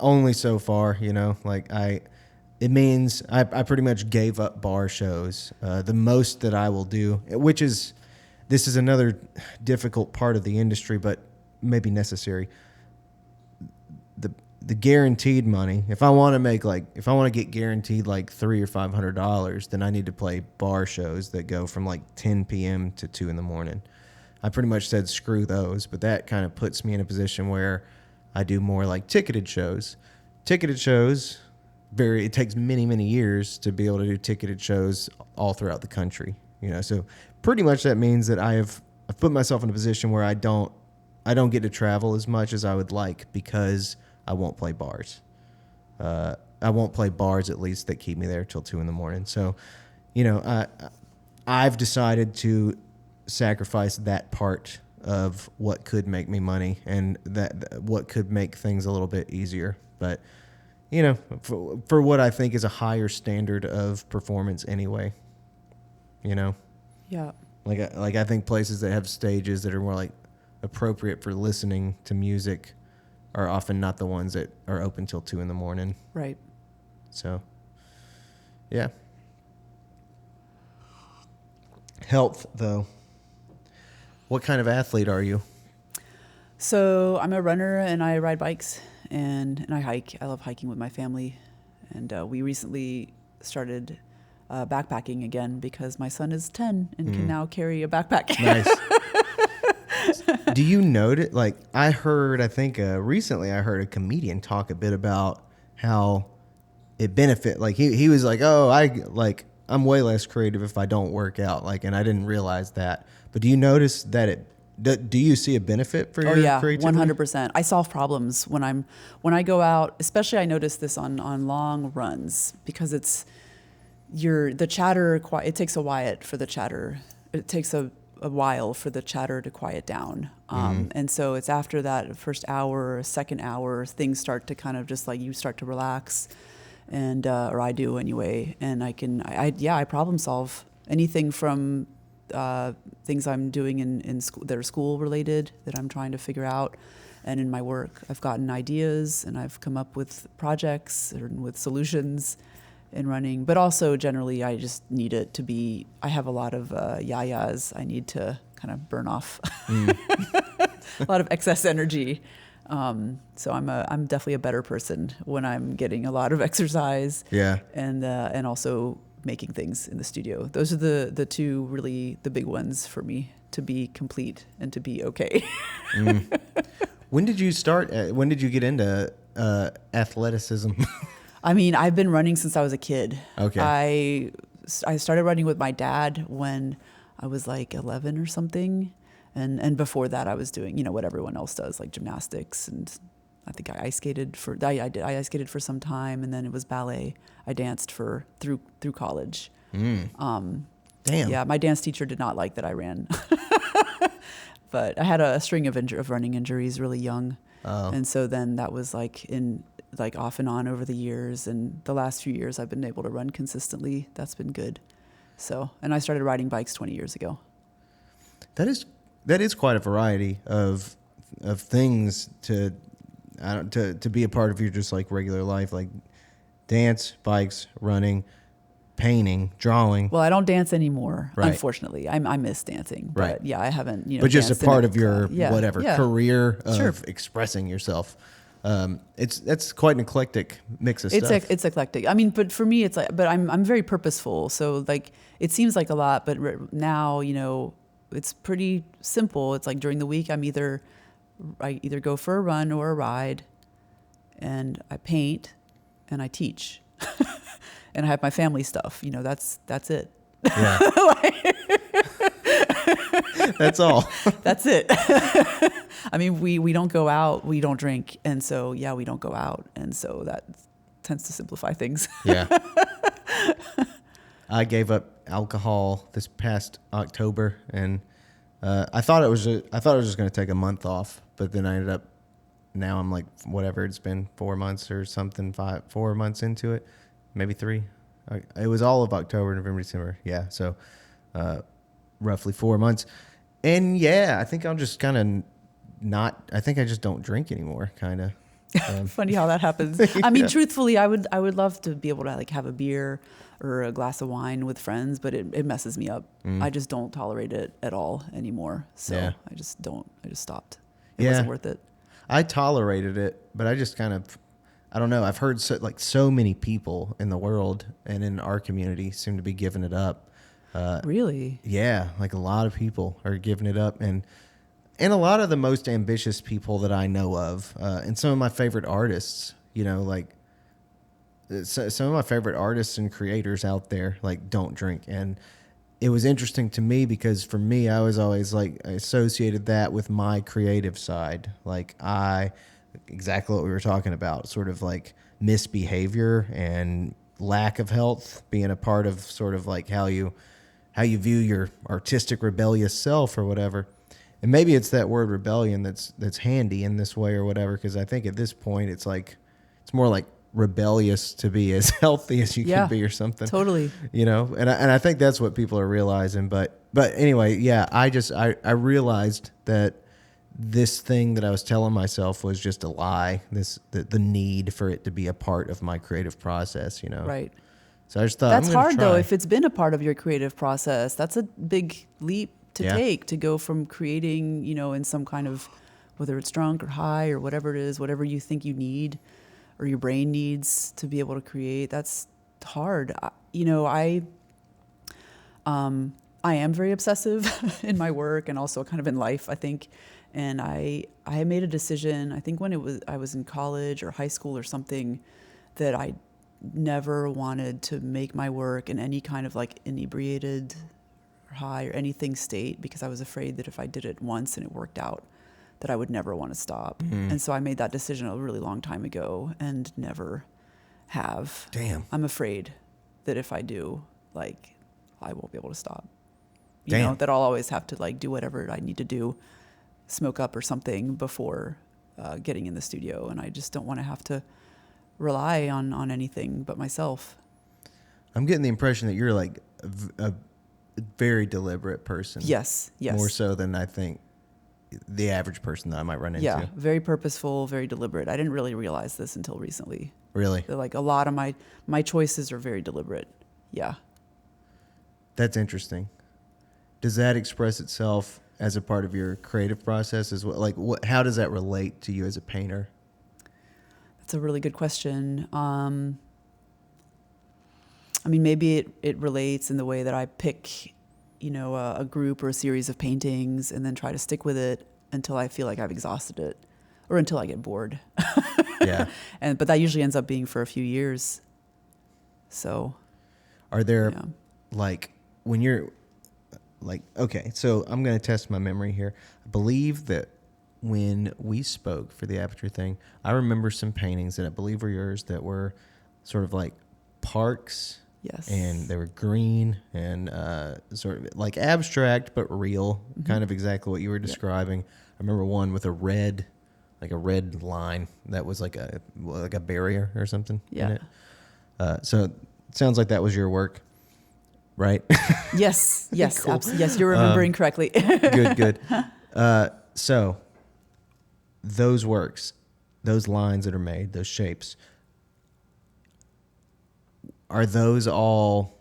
only so far. It means I pretty much gave up bar shows. The most that I will do, this is another difficult part of the industry, but maybe necessary. The guaranteed money. If I want to get guaranteed like $300 or $500, then I need to play bar shows that go from like 10 p.m. to 2 in the morning. I pretty much said screw those, but that kind of puts me in a position where I do more like ticketed shows. Ticketed shows, it takes many, many years to be able to do ticketed shows all throughout the country. So pretty much that means that I've put myself in a position where I don't get to travel as much as I would like because I won't play bars. I won't play bars, at least, that keep me there till 2 a.m. So, I've decided to sacrifice that part of what could make me money and that what could make things a little bit easier. But, for what I think is a higher standard of performance anyway, Yeah. Like I think places that have stages that are more like appropriate for listening to music are often not the ones that are open till 2 a.m. Right. So, yeah. Health, though. What kind of athlete are you? So I'm a runner and I ride bikes and I hike. I love hiking with my family. And we recently started backpacking again because my son is 10 and can now carry a backpack. Nice. Do you notice, like, recently I heard a comedian talk a bit about how it benefit, like he was like, I'm way less creative if I don't work out, like, and I didn't realize that. But do you notice that do you see a benefit for your creativity? 100%. I solve problems when I go out, especially I notice this on long runs because the chatter, it takes a while for the chatter. It takes a while for the chatter to quiet down. And so it's after that first hour or second hour, things start to kind of just like you start to relax. And, or I do anyway. And I problem solve anything from, things I'm doing in school that are school related that I'm trying to figure out. And in my work, I've gotten ideas and I've come up with projects and with solutions in running, but also generally I just need it to be, I have a lot of, yayas I need to kind of burn off, a lot of excess energy. So I'm definitely a better person when I'm getting a lot of exercise. Yeah. And also making things in the studio. Those are the two really the big ones for me to be complete and to be okay. When did you start? When did you get into athleticism? I mean, I've been running since I was a kid. Okay. I started running with my dad when I was like 11 or something. And before that, I was doing, what everyone else does, like gymnastics. And I think I ice skated I ice skated for some time. And then it was ballet. I danced through college. Damn. Yeah, my dance teacher did not like that I ran. But I had a string of running injuries really young. Oh. And so then that was like off and on over the years. And the last few years I've been able to run consistently. That's been good. So, and I started riding bikes 20 years ago. That is quite a variety of things to be a part of your just like regular life, like dance, bikes, running, painting, drawing. Well, I don't dance anymore, Right. Unfortunately. I miss dancing, but Right. yeah, I haven't, but just a danced part in of your career of Sure. expressing yourself. That's quite an eclectic mix of stuff. It's eclectic. I mean, but for me, it's like, but I'm very purposeful. So like, it seems like a lot, but now, it's pretty simple. It's like during the week, I either go for a run or a ride, and I paint, and I teach, and I have my family stuff. That's it. Yeah. That's all. That's it. I mean, we don't go out, we don't drink, and so we don't go out, and so that tends to simplify things. Yeah. I gave up alcohol this past October, and I thought it was just going to take a month off, but then I ended up. Now I'm like, whatever, it's been 4 months or something, 4 months into it, maybe 3. It was all of October, November, December. Yeah, so roughly 4 months. And I think I'll just kind of I think I just don't drink anymore, kind of. Funny how that happens. I mean, truthfully, I would love to be able to like have a beer or a glass of wine with friends, but it messes me up. I just don't tolerate it at all anymore. So I just stopped. It wasn't worth it. I tolerated it, but I just kind of, I don't know. I've heard so many people in the world and in our community seem to be giving it up. Really? Yeah, like a lot of people are giving it up, and a lot of the most ambitious people that I know of, and some of my favorite artists, like some of my favorite artists and creators out there like don't drink, and it was interesting to me because for me, I was always like I associated that with my creative side. Like exactly what we were talking about, sort of like misbehavior and lack of health being a part of sort of like how you view your artistic rebellious self or whatever. And maybe it's that word rebellion that's handy in this way or whatever, because I think at this point it's like it's more like rebellious to be as healthy as you Yeah, can be or something. totally. You know, and I think that's what people are realizing. But anyway, yeah, I realized that this thing that I was telling myself was just a lie. The need for it to be a part of my creative process, you know. Right. So I just thought That's I'm gonna hard though. try. If it's been a part of your creative process, that's a big leap to Yeah. take, to go from creating, in some kind of, whether it's drunk or high or whatever it is, whatever you think you need or your brain needs to be able to create. That's hard. I am very obsessive in my work and also kind of in life, I think. And I made a decision, I think when I was in college or high school or something, that I never wanted to make my work in any kind of like inebriated or high or anything state, because I was afraid that if I did it once and it worked out, that I would never want to stop. And so I made that decision a really long time ago and never have. Damn. I'm afraid that if I do, like, I won't be able to stop. Damn. That I'll always have to like do whatever I need to do, smoke up or something before getting in the studio. And I just don't want to have to rely on anything but myself. I'm getting the impression that you're like a very deliberate person. Yes. More so than I think the average person that I might run into. Yeah, very purposeful, very deliberate. I didn't really realize this until recently. Really? That like a lot of my choices are very deliberate. Yeah. That's interesting. Does that express itself as a part of your creative process as well? Like, how does that relate to you as a painter? That's a really good question. I mean, maybe it relates in the way that I pick, a group or a series of paintings and then try to stick with it until I feel like I've exhausted it or until I get bored. Yeah. But that usually ends up being for a few years. So. Are there, Yeah. like, when you're, like, okay, so I'm going to test my memory here. I believe that when we spoke for the Aperture thing, I remember some paintings that I believe were yours that were sort of like parks. Yes. And they were green and sort of like abstract but real, kind of exactly what you were describing. I remember one with a red line that was like a barrier or something in it. So it sounds like that was your work, right? Yes. Cool. Yes, you're remembering correctly. Good. So those works, those lines that are made, those shapes, are those all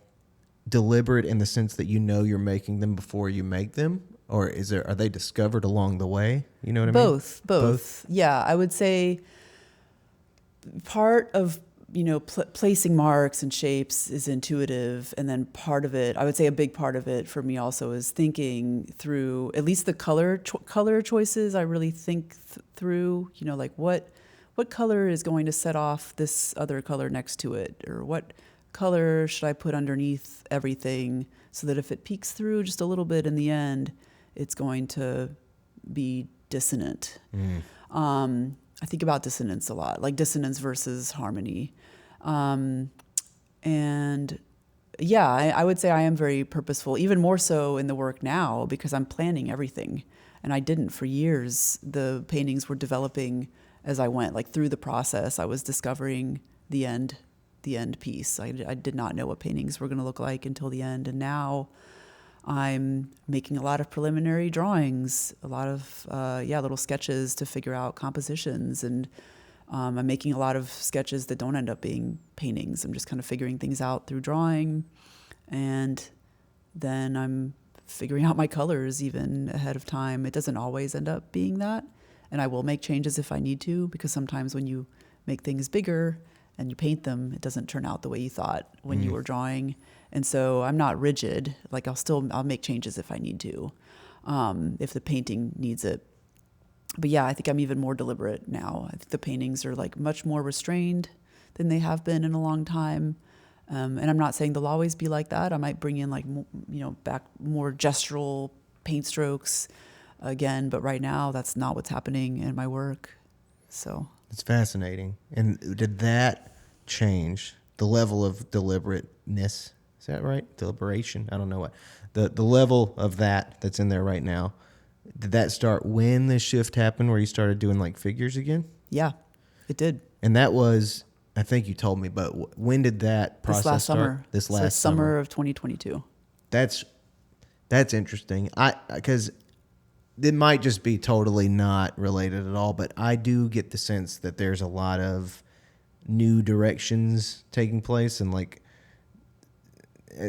deliberate in the sense that you're making them before you make them? Or are they discovered along the way? You know what I mean? Both. Yeah, I would say part of, placing marks and shapes is intuitive. And then part of it, I would say a big part of it for me also is thinking through, at least the color choices, I really think through, like what color is going to set off this other color next to it? Or what color should I put underneath everything so that if it peeks through just a little bit in the end, it's going to be dissonant. I think about dissonance a lot, like dissonance versus harmony. And yeah, I would say I am very purposeful, even more so in the work now because I'm planning everything. And I didn't for years. The paintings were developing as I went, like through the process. I was discovering the end piece. I did not know what paintings were going to look like until the end. And now I'm making a lot of preliminary drawings, a lot of, little sketches to figure out compositions. And I'm making a lot of sketches that don't end up being paintings. I'm just kind of figuring things out through drawing. And then I'm figuring out my colors even ahead of time. It doesn't always end up being that. And I will make changes if I need to, because sometimes when you make things bigger and you paint them, it doesn't turn out the way you thought when you were drawing. And so I'm not rigid. Like I'll make changes if I need to, if the painting needs it. But yeah, I think I'm even more deliberate now. I think the paintings are like much more restrained than they have been in a long time. And I'm not saying they'll always be like that. I might bring in back more gestural paint strokes again, but right now that's not what's happening in my work. So it's fascinating. And did that change the level of deliberateness? Is that right? Deliberation? I don't know what. The level of that's in there right now. Did that start when this shift happened where you started doing like figures again? Yeah, it did. And that was, I think you told me, but when did that process This last start? summer. This last summer of 2022. That's interesting. Because it might just be totally not related at all, but I do get the sense that there's a lot of new directions taking place, and like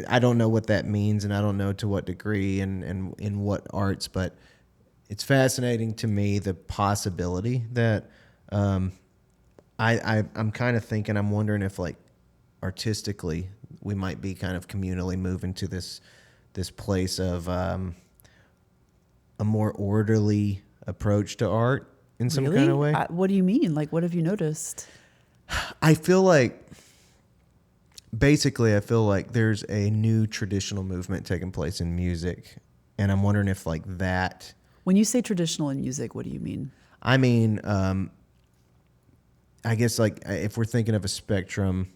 I don't know what that means, and I don't know to what degree and in what arts, but it's fascinating to me the possibility that I'm kind of thinking, I'm wondering if like artistically we might be kind of communally moving to this place of a more orderly approach to art in some Really? kind of way. What do you mean? Like, what have you noticed? I feel like basically there's a new traditional movement taking place in music, and I'm wondering if like that. When you say traditional in music, what do you mean? I mean, I guess like if we're thinking of a spectrum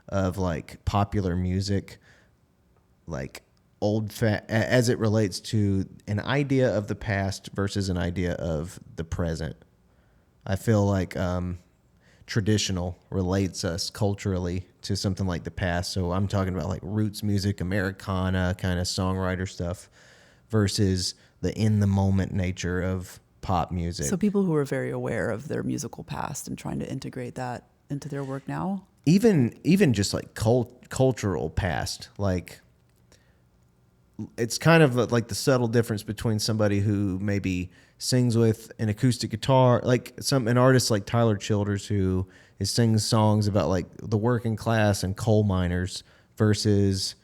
of like popular music, like as it relates to an idea of the past versus an idea of the present. I feel like traditional relates us culturally to something like the past. So I'm talking about like roots music, Americana kind of songwriter stuff versus the in the moment nature of pop music. So people who are very aware of their musical past and trying to integrate that into their work now? Even just like cultural past, like it's kind of like the subtle difference between somebody who maybe sings with an acoustic guitar, like an artist like Tyler Childers who sings songs about like the working class and coal miners versus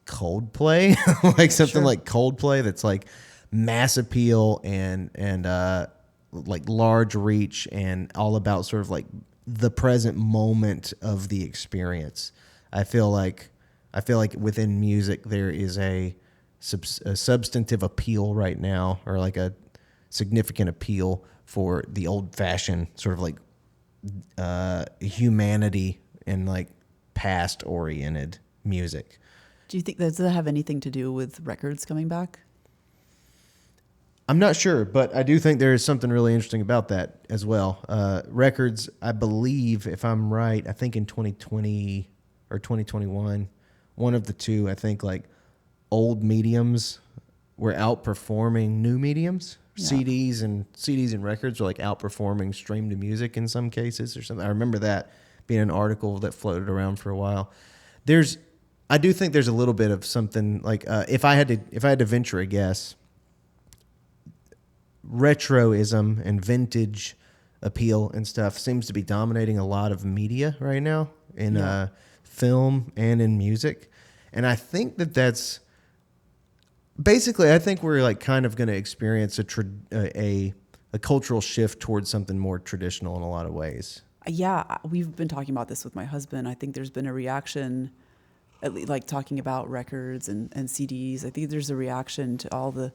Coldplay, like something like Coldplay that's like mass appeal and like large reach and all about sort of like the present moment of the experience. I feel like within music there is a substantive appeal right now, or like a significant appeal for the old-fashioned sort of like humanity and like past-oriented music. Do you think does that have anything to do with records coming back? I'm not sure, but I do think there is something really interesting about that as well. Records, I believe, if I'm right, I think in 2020 or 2021, one of the two, I think like old mediums were outperforming new mediums. Yeah. CDs and records are like outperforming streamed music in some cases or something. I remember that being an article that floated around for a while. I do think there's a little bit of something like if I had to venture a guess, retroism and vintage appeal and stuff seems to be dominating a lot of media right now in film and in music. And I think that's basically, I think we're like kind of going to experience a cultural shift towards something more traditional in a lot of ways. Yeah, we've been talking about this with my husband. I think there's been a reaction, like talking about records and CDs. I think there's a reaction to all the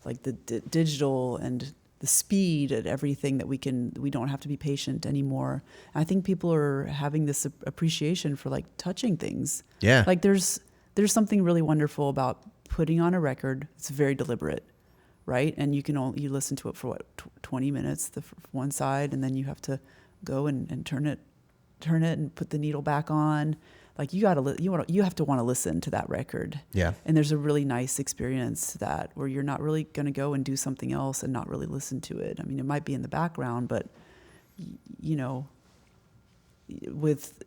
like the digital and the speed and everything that we don't have to be patient anymore. And I think people are having this appreciation for like touching things. Yeah. Like there's something really wonderful about putting on a record. It's very deliberate, right? And you listen to it for 20 minutes, one side, and then you have to go and turn it and put the needle back on. Like you have to want to listen to that record. Yeah. And there's a really nice experience to that where you're not really going to go and do something else and not really listen to it. I mean, it might be in the background, but with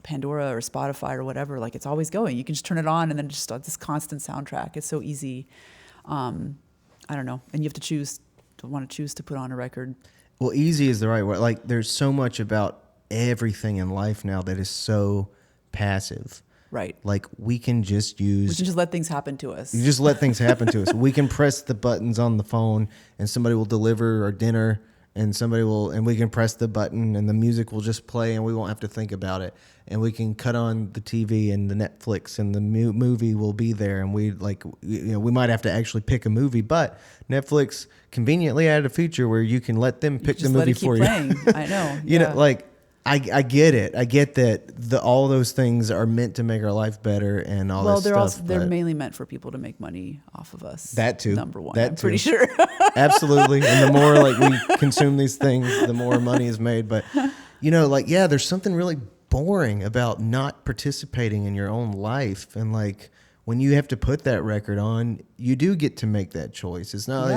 Pandora or Spotify or whatever, like it's always going. You can just turn it on and then just this constant soundtrack. It's so easy. I don't know. And you have to want to choose to put on a record. Well, easy is the right word. Like there's so much about everything in life now that is so passive. Right. Like we can just let things happen to us. You just let things happen to us. We can press the buttons on the phone and somebody will deliver our dinner and and we can press the button and the music will just play and we won't have to think about it. And we can cut on the TV and the Netflix and the movie will be there. And we we might have to actually pick a movie, but Netflix conveniently added a feature where you can let them pick the movie for you. I know. You know, like I get it. I get that all those things are meant to make our life better and all this stuff. Well, they're mainly meant for people to make money off of us. That too. Number one, that I'm too. pretty sure. Absolutely. And the more like we consume these things, the more money is made. But there's something really boring about not participating in your own life. And like when you have to put that record on, you do get to make that choice. It's not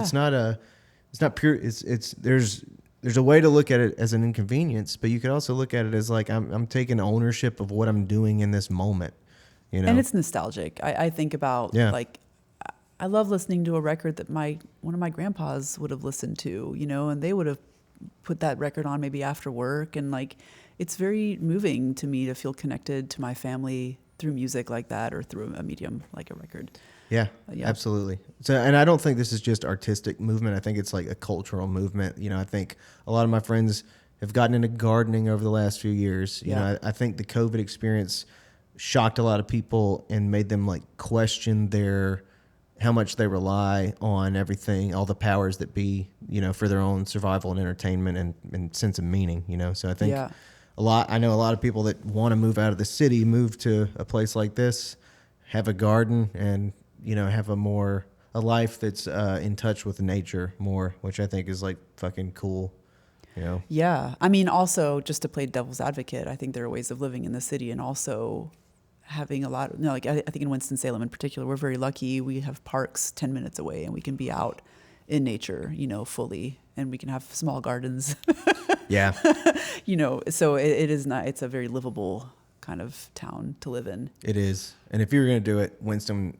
pure. There's a way to look at it as an inconvenience, but you could also look at it as like I'm taking ownership of what I'm doing in this moment, And it's nostalgic. I think about like I love listening to a record that one of my grandpas would have listened to, and they would have put that record on maybe after work, and like it's very moving to me to feel connected to my family through music like that or through a medium like a record. Yeah, absolutely. So, and I don't think this is just artistic movement. I think it's like a cultural movement. I think a lot of my friends have gotten into gardening over the last few years. I think the COVID experience shocked a lot of people and made them like question how much they rely on everything, all the powers that be, for their own survival and entertainment and sense of meaning, So I think I know a lot of people that want to move out of the city, move to a place like this, have a garden and, have a life that's in touch with nature more, which I think is like fucking cool, Yeah. I mean, also just to play devil's advocate, I think there are ways of living in the city and also having a lot of, I think in Winston-Salem in particular, we're very lucky. We have parks 10 minutes away and we can be out in nature, fully, and we can have small gardens. Yeah. So it's a very livable kind of town to live in. It is. And if you were going to do it, Winston,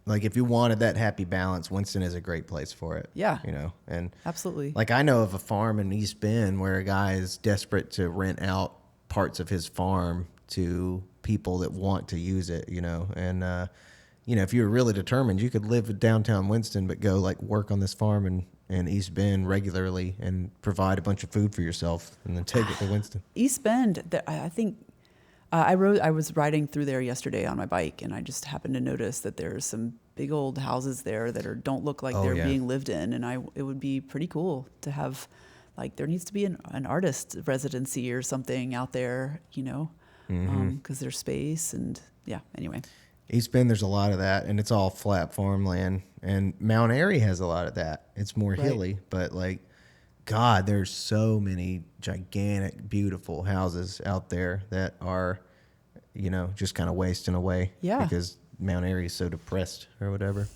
like if you wanted that happy balance, Winston is a great place for it. Yeah. And absolutely. Like I know of a farm in East Bend where a guy is desperate to rent out parts of his farm to people that want to use it, and, if you were really determined, you could live in downtown Winston, but go like work on this farm in East Bend regularly and provide a bunch of food for yourself and then take it to Winston. East Bend, I think I was riding through there yesterday on my bike, and I just happened to notice that there's some big old houses there that don't look like they're being lived in, and it would be pretty cool to have, like, there needs to be an artist residency or something out there, because there's space and anyway. East Bend, there's a lot of that, and it's all flat farmland, and Mount Airy has a lot of that. It's more hilly, but like, God, there's so many gigantic, beautiful houses out there that are, just kind of wasting away. Yeah. Because Mount Airy is so depressed or whatever.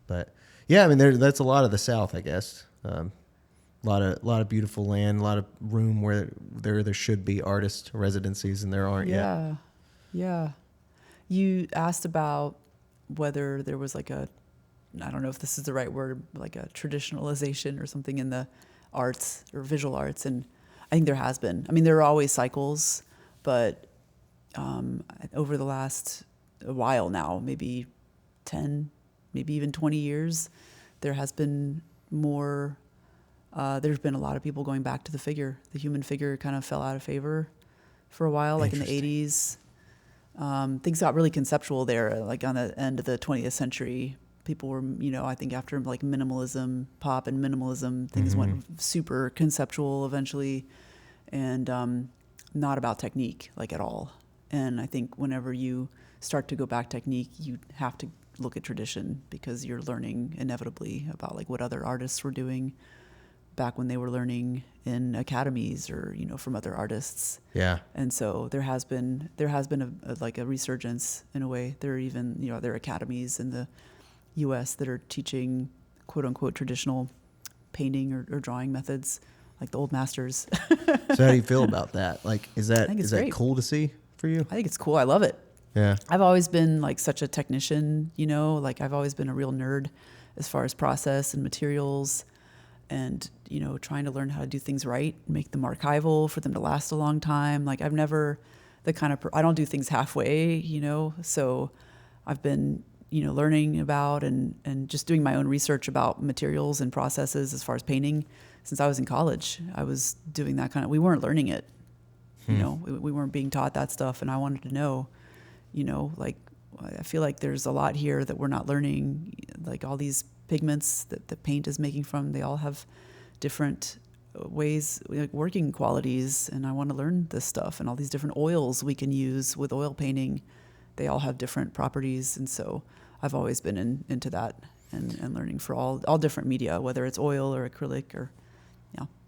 But yeah, I mean, that's a lot of the South, I guess. A lot of beautiful land, a lot of room where there should be artist residencies, and there aren't yet. Yeah. You asked about whether there was like I don't know if this is the right word, like a traditionalization or something in the arts or visual arts. And I think there has been. I mean, there are always cycles, but over the last a while now, maybe 10, maybe even 20 years, there has been more. There's been a lot of people going back to the figure. The human figure kind of fell out of favor for a while, like in the 80s. Things got really conceptual there, like on the end of the 20th century. People were, I think after like minimalism, pop and minimalism, things went super conceptual eventually, and not about technique, like at all. And I think whenever you start to go back technique, you have to look at tradition, because you're learning inevitably about like what other artists were doing back when they were learning in academies or, from other artists. Yeah. And so there has been a resurgence in a way. There are even, there are academies in the U.S. that are teaching quote unquote traditional painting or drawing methods, like the old masters. So how do you feel about that? Like, is that great. Cool to see for you? I think it's cool. I love it. Yeah. I've always been like such a technician, like I've always been a real nerd as far as process and materials and, trying to learn how to do things right, make them archival for them to last a long time. Like I've never I don't do things halfway, so I've been, learning about and just doing my own research about materials and processes as far as painting since I was in college. I was doing that we weren't learning it. You know, we weren't being taught that stuff. And I wanted to know, you know, like, I feel like there's a lot here that we're not learning, like all these pigments that the paint is making from, they all have different ways, like working qualities. And I want to learn this stuff, and all these different oils we can use with oil painting. They all have different properties. And so I've always been into that and learning for all different media, whether it's oil or acrylic or,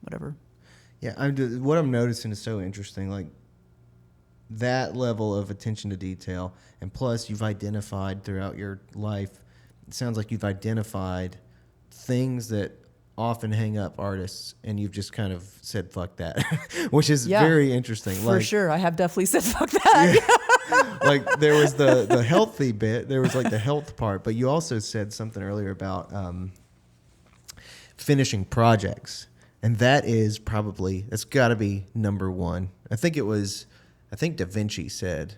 whatever. Yeah, what I'm noticing is so interesting. Like, that level of attention to detail, and plus you've identified throughout your life, it sounds like you've identified things that often hang up artists, and you've just kind of said fuck that, which is very interesting. For sure, I have definitely said fuck that. Yeah. Like, there was the healthy bit, there was like the health part, but you also said something earlier about finishing projects, and that's got to be number one. I think Da Vinci said,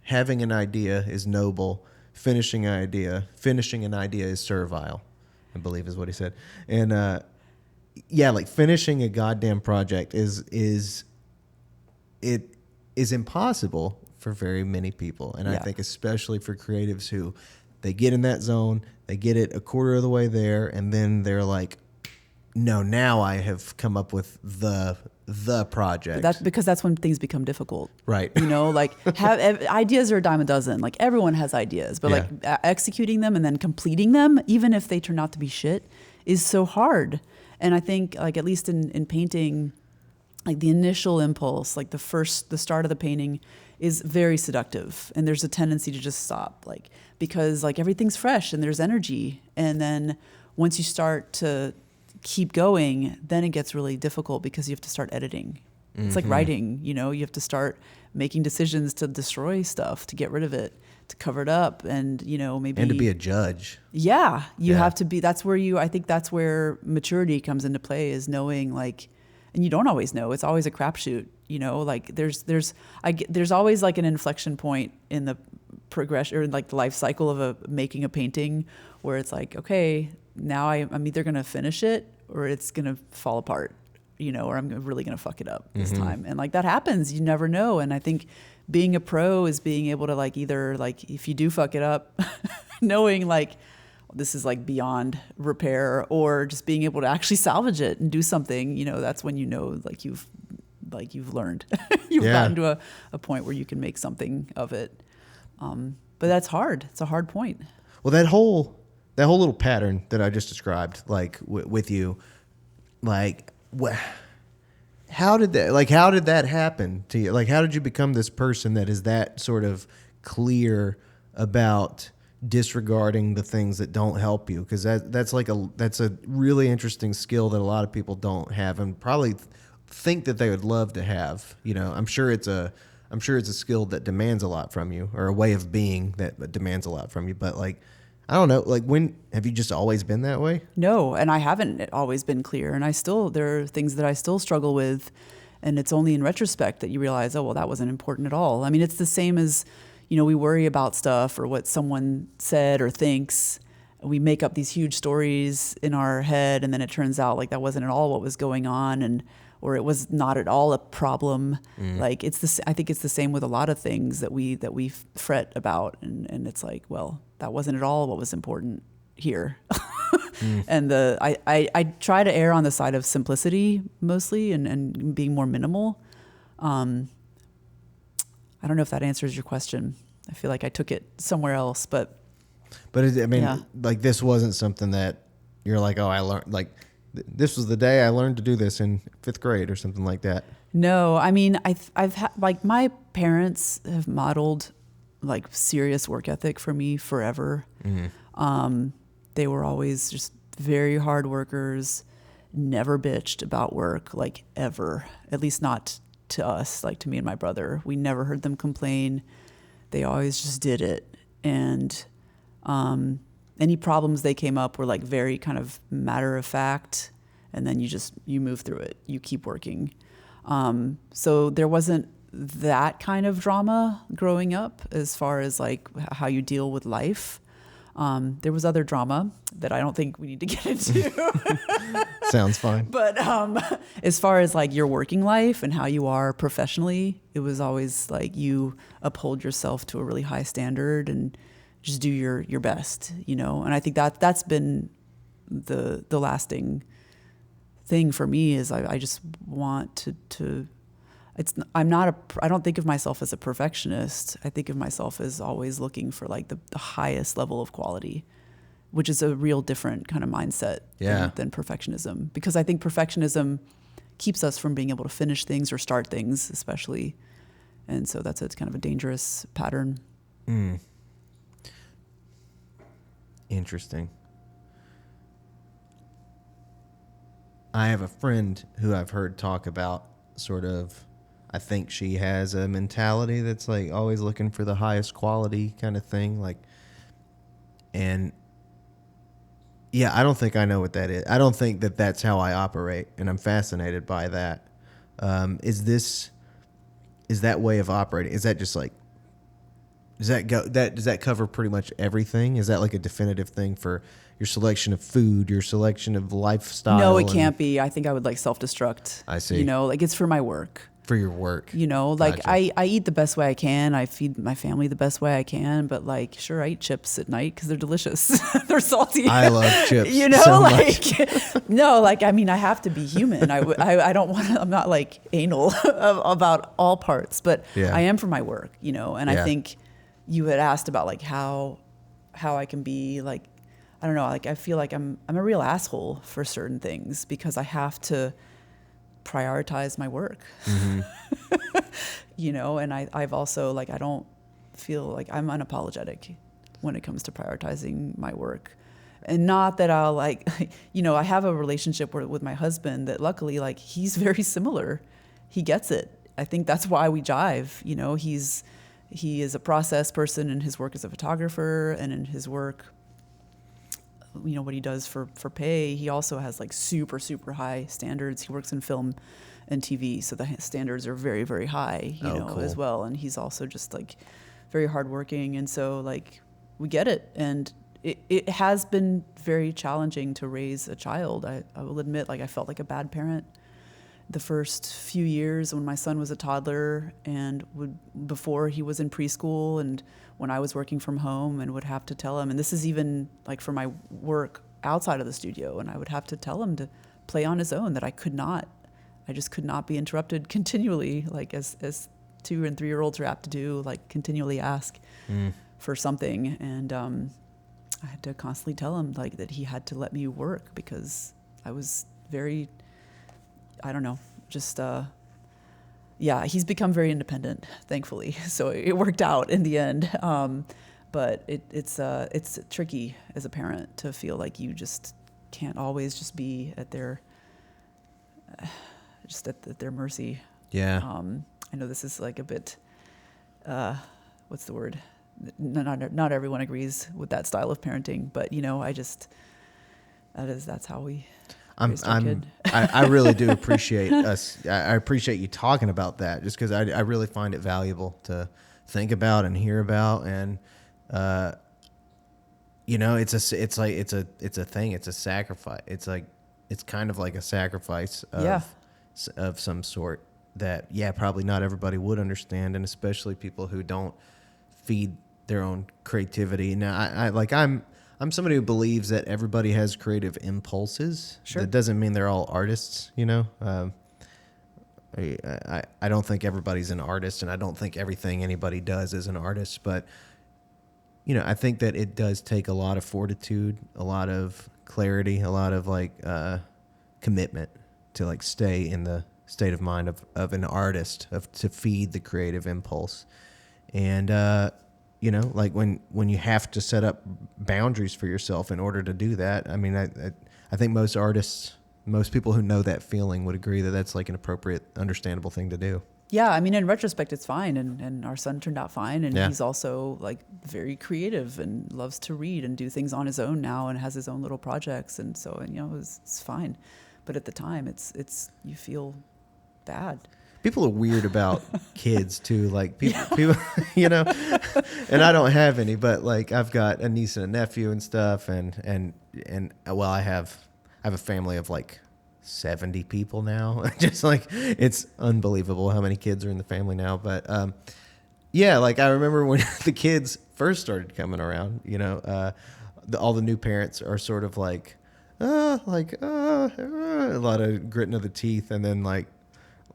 having an idea is noble, finishing an idea is servile, I believe is what he said. And like, finishing a goddamn project is impossible for very many people. And I think especially for creatives who, they get in that zone, they get it a quarter of the way there, and then they're like, no, now I have come up with the project. That's because that's when things become difficult. Right. You know, like, ideas are a dime a dozen. Like, everyone has ideas, but like executing them and then completing them, even if they turn out to be shit, is so hard. And I think, like, at least in painting, like, the initial impulse, like the start of the painting is very seductive. And there's a tendency to just stop, like, because like everything's fresh and there's energy. And then once you start to keep going, then it gets really difficult because you have to start editing. It's like writing, you know, you have to start making decisions to destroy stuff, to get rid of it, to cover it up, and, you know, maybe. And to be a judge. Yeah, you have to be, I think that's where maturity comes into play, is knowing, like, and you don't always know, it's always a crapshoot, you know, like there's always like an inflection point in the progression, or like the life cycle of making a painting, where it's like, okay, now I'm either going to finish it or it's going to fall apart, you know, or I'm really going to fuck it up this time. And like, that happens, you never know. And I think being a pro is being able to, like, either, like, if you do fuck it up, knowing like this is like beyond repair, or just being able to actually salvage it and do something, you know, that's when, you know, like you've learned, you've gotten to a point where you can make something of it. But that's hard. It's a hard point. Well, that whole little pattern that I just described, like, with you, like, how did that happen to you? Like, how did you become this person that is that sort of clear about disregarding the things that don't help you? Because that's a really interesting skill that a lot of people don't have, and probably think that they would love to have. You know, I'm sure it's a skill that demands a lot from you, or a way of being that demands a lot from you. But, like, I don't know, like, when have you just always been that way? No, and I haven't always been clear, and there are things that I still struggle with, and it's only in retrospect that you realize, oh, well, that wasn't important at all. I mean, it's the same as, you know, we worry about stuff or what someone said or thinks. We make up these huge stories in our head, and then it turns out like that wasn't at all what was going on, or it was not at all a problem. Like, I think it's the same with a lot of things that we fret about, and it's like, well, that wasn't at all what was important here. And I try to err on the side of simplicity mostly, and being more minimal. I don't know if that answers your question. I feel like I took it somewhere else, but like, this wasn't something that you're like, oh, I learned, like, this was the day I learned to do this in 5th grade or something like that. No, I mean, I've had, like, my parents have modeled like serious work ethic for me forever. They were always just very hard workers, never bitched about work, like, ever, at least not to us, like to me and my brother. We never heard them complain. They always just did it. And any problems they came up were like very kind of matter of fact. And then you move through it. You keep working. So there wasn't that kind of drama growing up as far as like how you deal with life. There was other drama that I don't think we need to get into. Sounds fine. But as far as like your working life and how you are professionally, it was always like you uphold yourself to a really high standard and just do your best, you know. And I think that's been the lasting thing for me is I just want to I don't think of myself as a perfectionist. I think of myself as always looking for like the highest level of quality, which is a real different kind of mindset than perfectionism. Because I think perfectionism keeps us from being able to finish things or start things, especially. And so it's kind of a dangerous pattern. Interesting. I have a friend who I've heard talk about sort of, I think she has a mentality that's like always looking for the highest quality kind of thing. Like, and yeah, I don't think I know what that is. I don't think that that's how I operate, and I'm fascinated by that. Is that way of operating? Is that just like, does that cover pretty much everything? Is that like a definitive thing for your selection of food, your selection of lifestyle? No, it can't be. I think I would like self-destruct. I see. You know, like it's for my work. For your work. You know, like Gotcha. I eat the best way I can. I feed my family the best way I can. But like, sure, I eat chips at night because they're delicious. They're salty. I love chips. You know, so like, much. no, like, I mean, I have to be human. I don't want to, I'm not like anal about all parts, but Yeah. I am for my work, you know, and I think you had asked about like how I can be like, I don't know, like I feel like I'm a real asshole for certain things because I have to prioritize my work. You know, and I've also like I don't feel like I'm unapologetic when it comes to prioritizing my work. And not that I'll like, you know, I have a relationship with my husband that luckily like he's very similar. He gets it. I think that's why we jive. You know, he is a process person in his work as a photographer, and in his work, you know, what he does for pay, he also has like super, super high standards. He works in film and TV, so the standards are very, very high, you know, cool. as well. And he's also just like very hardworking. And so like we get it. And it has been very challenging to raise a child. I will admit, like I felt like a bad parent the first few years when my son was a toddler and before he was in preschool and when I was working from home and would have to tell him, and this is even like for my work outside of the studio, and I would have to tell him to play on his own, that I just could not be interrupted continually, like as 2 and 3 year olds are apt to do, like continually ask for something. And I had to constantly tell him like that he had to let me work because I was very, I don't know, just, he's become very independent, thankfully. So it worked out in the end. But it's tricky as a parent to feel like you just can't always just be at their, at their mercy. Yeah. I know this is like a bit, what's the word? Not everyone agrees with that style of parenting, but you know, that's how we raised our kid. I really do appreciate us. I appreciate you talking about that, just because I really find it valuable to think about and hear about. And you know, it's a thing. It's a sacrifice. It's kind of like a sacrifice of some sort that probably not everybody would understand, and especially people who don't feed their own creativity. Now, I'm somebody who believes that everybody has creative impulses. Sure. That doesn't mean they're all artists, you know. I don't think everybody's an artist, and I don't think everything anybody does is an artist. But, you know, I think that it does take a lot of fortitude, a lot of clarity, a lot of commitment to stay in the state of mind of an artist, to feed the creative impulse. And you know, like when you have to set up boundaries for yourself in order to do that. I mean, I think most artists, most people who know that feeling would agree that that's like an appropriate, understandable thing to do. Yeah, I mean, in retrospect, it's fine, and our son turned out fine, and Yeah. he's also like very creative and loves to read and do things on his own now, and has his own little projects, and so, you know, it's fine. But at the time, it's you feel bad. People are weird about kids too. Like people, you know, and I don't have any, but like I've got a niece and a nephew and stuff. And well, I have a family of like 70 people now. Just like, it's unbelievable how many kids are in the family now. But, yeah, like I remember when the kids first started coming around, you know, all the new parents are sort of like, a lot of gritting of the teeth. And then like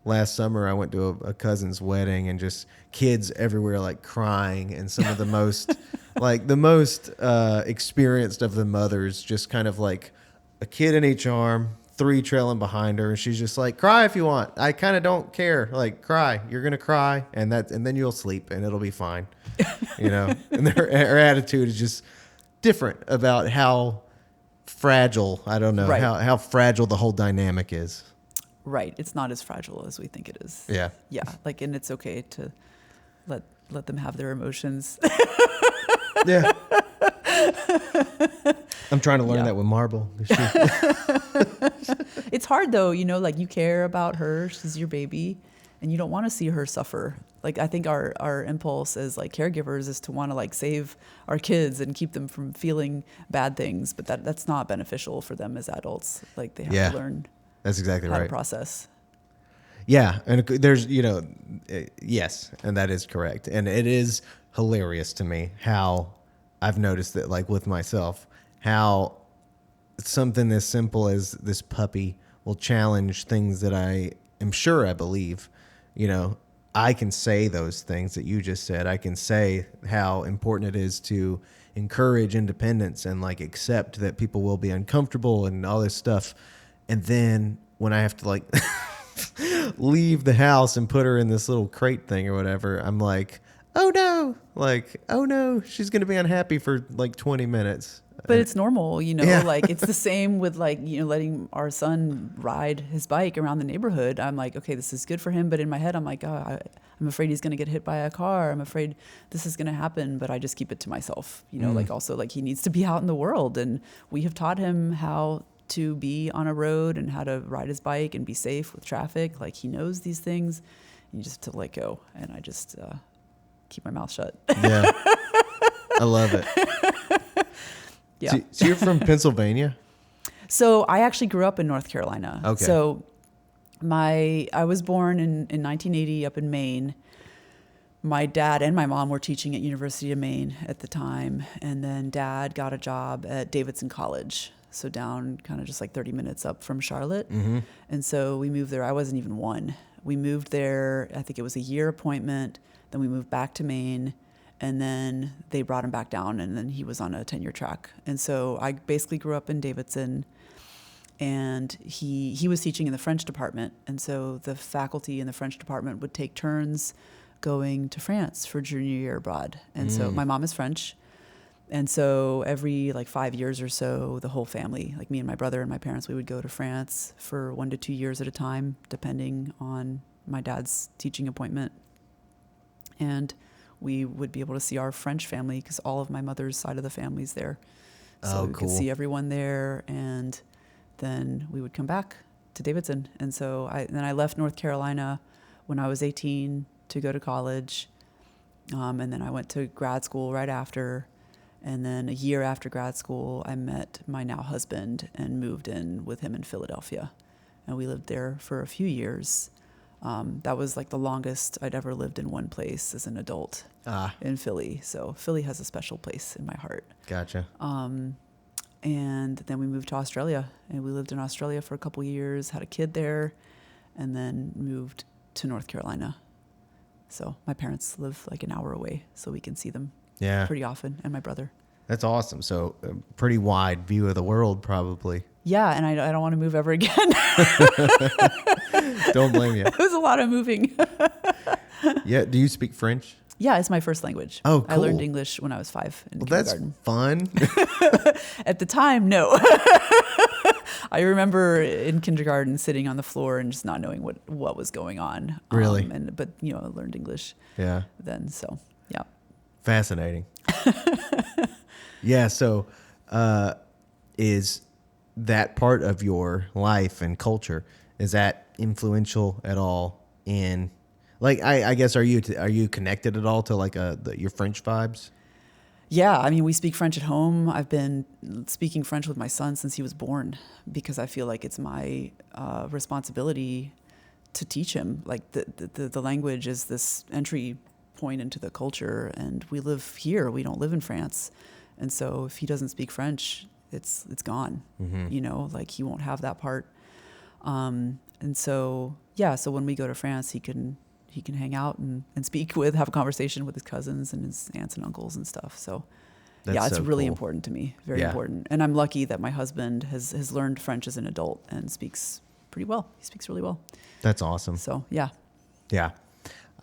last summer I went to a cousin's wedding and just kids everywhere, like crying. And some of the most, like the most experienced of the mothers, just kind of like a kid in each arm, 3 trailing behind her. And she's just like, cry if you want. I kind of don't care. Like, cry. You're going to cry. And then you'll sleep and it'll be fine. You know, and her attitude is just different about how fragile, I don't know, Right. how fragile the whole dynamic is. Right. It's not as fragile as we think it is. Yeah. Yeah. Like, and it's okay to let them have their emotions. Yeah. I'm trying to learn Yeah. that with Marble. It's hard though, you know, like you care about her, she's your baby, and you don't want to see her suffer. Like I think our impulse as like caregivers is to want to like save our kids and keep them from feeling bad things, but that's not beneficial for them as adults. Like they have to learn That's exactly how right. to process. Yeah, and there's, you know, yes, and that is correct. And it is hilarious to me how I've noticed that, like with myself, how something as simple as this puppy will challenge things that I am sure I believe. You know, I can say those things that you just said. I can say how important it is to encourage independence and like accept that people will be uncomfortable and all this stuff. And then when I have to like leave the house and put her in this little crate thing or whatever, I'm like, oh no, she's going to be unhappy for like 20 minutes. But it's normal, you know, Yeah. like it's the same with like, you know, letting our son ride his bike around the neighborhood. I'm like, okay, this is good for him. But in my head, I'm like, oh, I'm afraid he's going to get hit by a car. I'm afraid this is going to happen. But I just keep it to myself, you know, like also like he needs to be out in the world. And we have taught him how to be on a road and how to ride his bike and be safe with traffic. Like he knows these things. You just have to let go. And I just keep my mouth shut. Yeah. I love it. Yeah. So you're from Pennsylvania? So I actually grew up in North Carolina. Okay. So I was born in 1980 up in Maine. My dad and my mom were teaching at University of Maine at the time. And then dad got a job at Davidson College. So down kind of just like 30 minutes up from Charlotte. Mm-hmm. And so we moved there. I wasn't even 1. We moved there, I think it was a year appointment. Then we moved back to Maine. And then they brought him back down, and then he was on a tenure track. And so I basically grew up in Davidson, and he was teaching in the French department. And so the faculty in the French department would take turns going to France for junior year abroad. And so my mom is French. And so every like 5 years or so, the whole family, like me and my brother and my parents, we would go to France for 1 to 2 years at a time, depending on my dad's teaching appointment. And we would be able to see our French family because all of my mother's side of the family's there. So we could see everyone there, and then we would come back to Davidson. And so then I left North Carolina when I was 18 to go to college. And then I went to grad school right after. And then a year after grad school, I met my now husband and moved in with him in Philadelphia. And we lived there for a few years. That was like the longest I'd ever lived in one place as an adult in Philly. So Philly has a special place in my heart. Gotcha. And then we moved to Australia, and we lived in Australia for a couple years, had a kid there, and then moved to North Carolina. So my parents live like an hour away, so we can see them pretty often, and my brother. That's awesome. So a pretty wide view of the world, probably. Yeah, and I don't want to move ever again. Don't blame you. It was a lot of moving. Yeah. Do you speak French? Yeah, it's my first language. Oh, I learned cool. English when I was 5 in That's kindergarten. fun. At the time, no. I remember in kindergarten sitting on the floor and just not knowing what was going on. Really? But you know, I learned English Yeah. then. So yeah. Fascinating. Yeah. So, is that part of your life and culture, is that influential at all in, like, I guess, are you connected at all to like your French vibes? Yeah, I mean, we speak French at home. I've been speaking French with my son since he was born because I feel like it's my responsibility to teach him. Like the language is this entry point into the culture, and we live here. We don't live in France, and so if he doesn't speak French, it's gone. You know, like he won't have that part. And so yeah, so when we go to France, he can hang out and have a conversation with his cousins and his aunts and uncles and stuff. So That's it's so really cool. important to me, very Yeah. important. And I'm lucky that my husband has learned French as an adult and speaks pretty well. He speaks really well. That's awesome. So yeah. Yeah.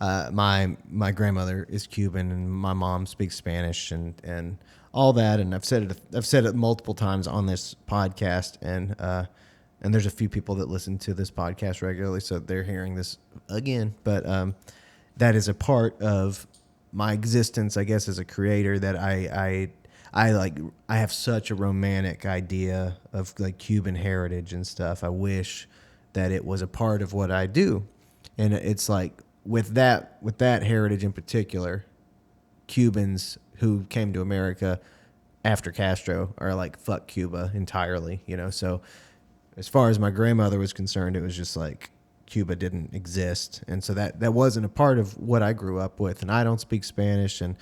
My grandmother is Cuban, and my mom speaks Spanish and all that. And I've said it multiple times on this podcast, and there's a few people that listen to this podcast regularly, so they're hearing this again. But that is a part of my existence, I guess, as a creator, that I have such a romantic idea of like Cuban heritage and stuff. I wish that it was a part of what I do. And it's like with that heritage in particular, Cubans who came to America after Castro are like, fuck Cuba entirely, you know? So as far as my grandmother was concerned, it was just like Cuba didn't exist. And so that wasn't a part of what I grew up with. And I don't speak Spanish, and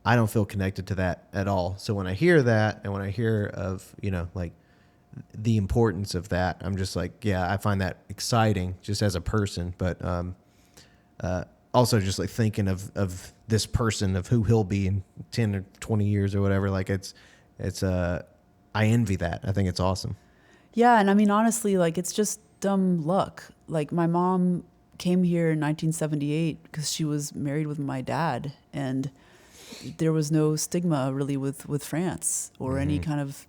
I don't feel connected to that at all. So when I hear that, and when I hear of, you know, like the importance of that, I'm just like, yeah, I find that exciting just as a person. But also just like thinking of this person, of who he'll be in 10 or 20 years or whatever. Like it's I envy that. I think it's awesome. Yeah, and I mean, honestly, like it's just dumb luck. Like my mom came here in 1978 because she was married with my dad, and there was no stigma really with France or any kind of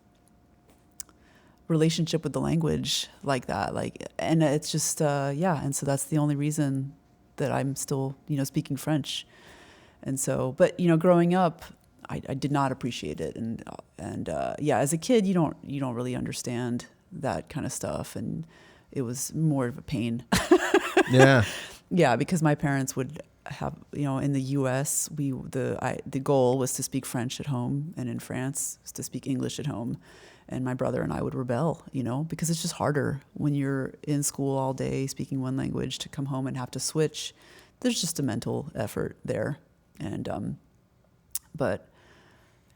relationship with the language like that. Like, and it's just yeah, and so that's the only reason that I'm still, you know, speaking French. And so, but you know, growing up, I did not appreciate it, and yeah, as a kid, you don't really understand that kind of stuff, and it was more of a pain. Yeah. Yeah, because my parents would have, you know, in the U.S., the goal was to speak French at home, and in France was to speak English at home. And my brother and I would rebel, you know, because it's just harder when you're in school all day speaking one language to come home and have to switch. There's just a mental effort there, and but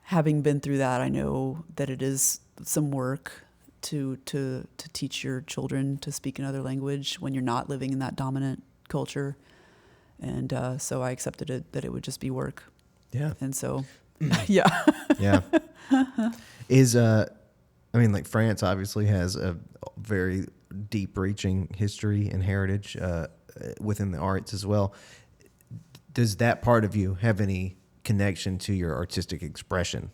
having been through that, I know that it is some work to teach your children to speak another language when you're not living in that dominant culture. And so I accepted it, that it would just be work. Yeah. And so, yeah. Yeah. I mean, like France obviously has a very deep reaching history and heritage within the arts as well. Does that part of you have any connection to your artistic expression?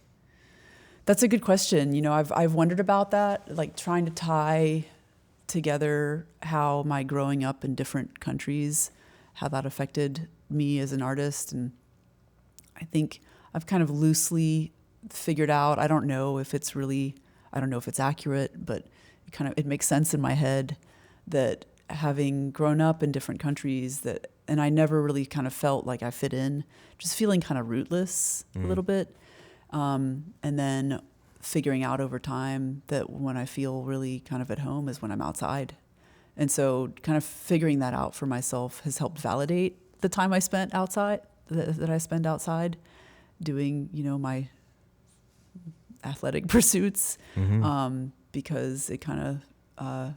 That's a good question. You know, I've wondered about that, like trying to tie together how my growing up in different countries, how that affected me as an artist. And I think I've kind of loosely figured out, I don't know if it's accurate, but it makes sense in my head that having grown up in different countries, and I never really kind of felt like I fit in, just feeling kind of rootless a little bit. And then figuring out over time that when I feel really kind of at home is when I'm outside. And so kind of figuring that out for myself has helped validate the time I spent outside, that I spend outside doing, you know, my athletic pursuits, because it kind of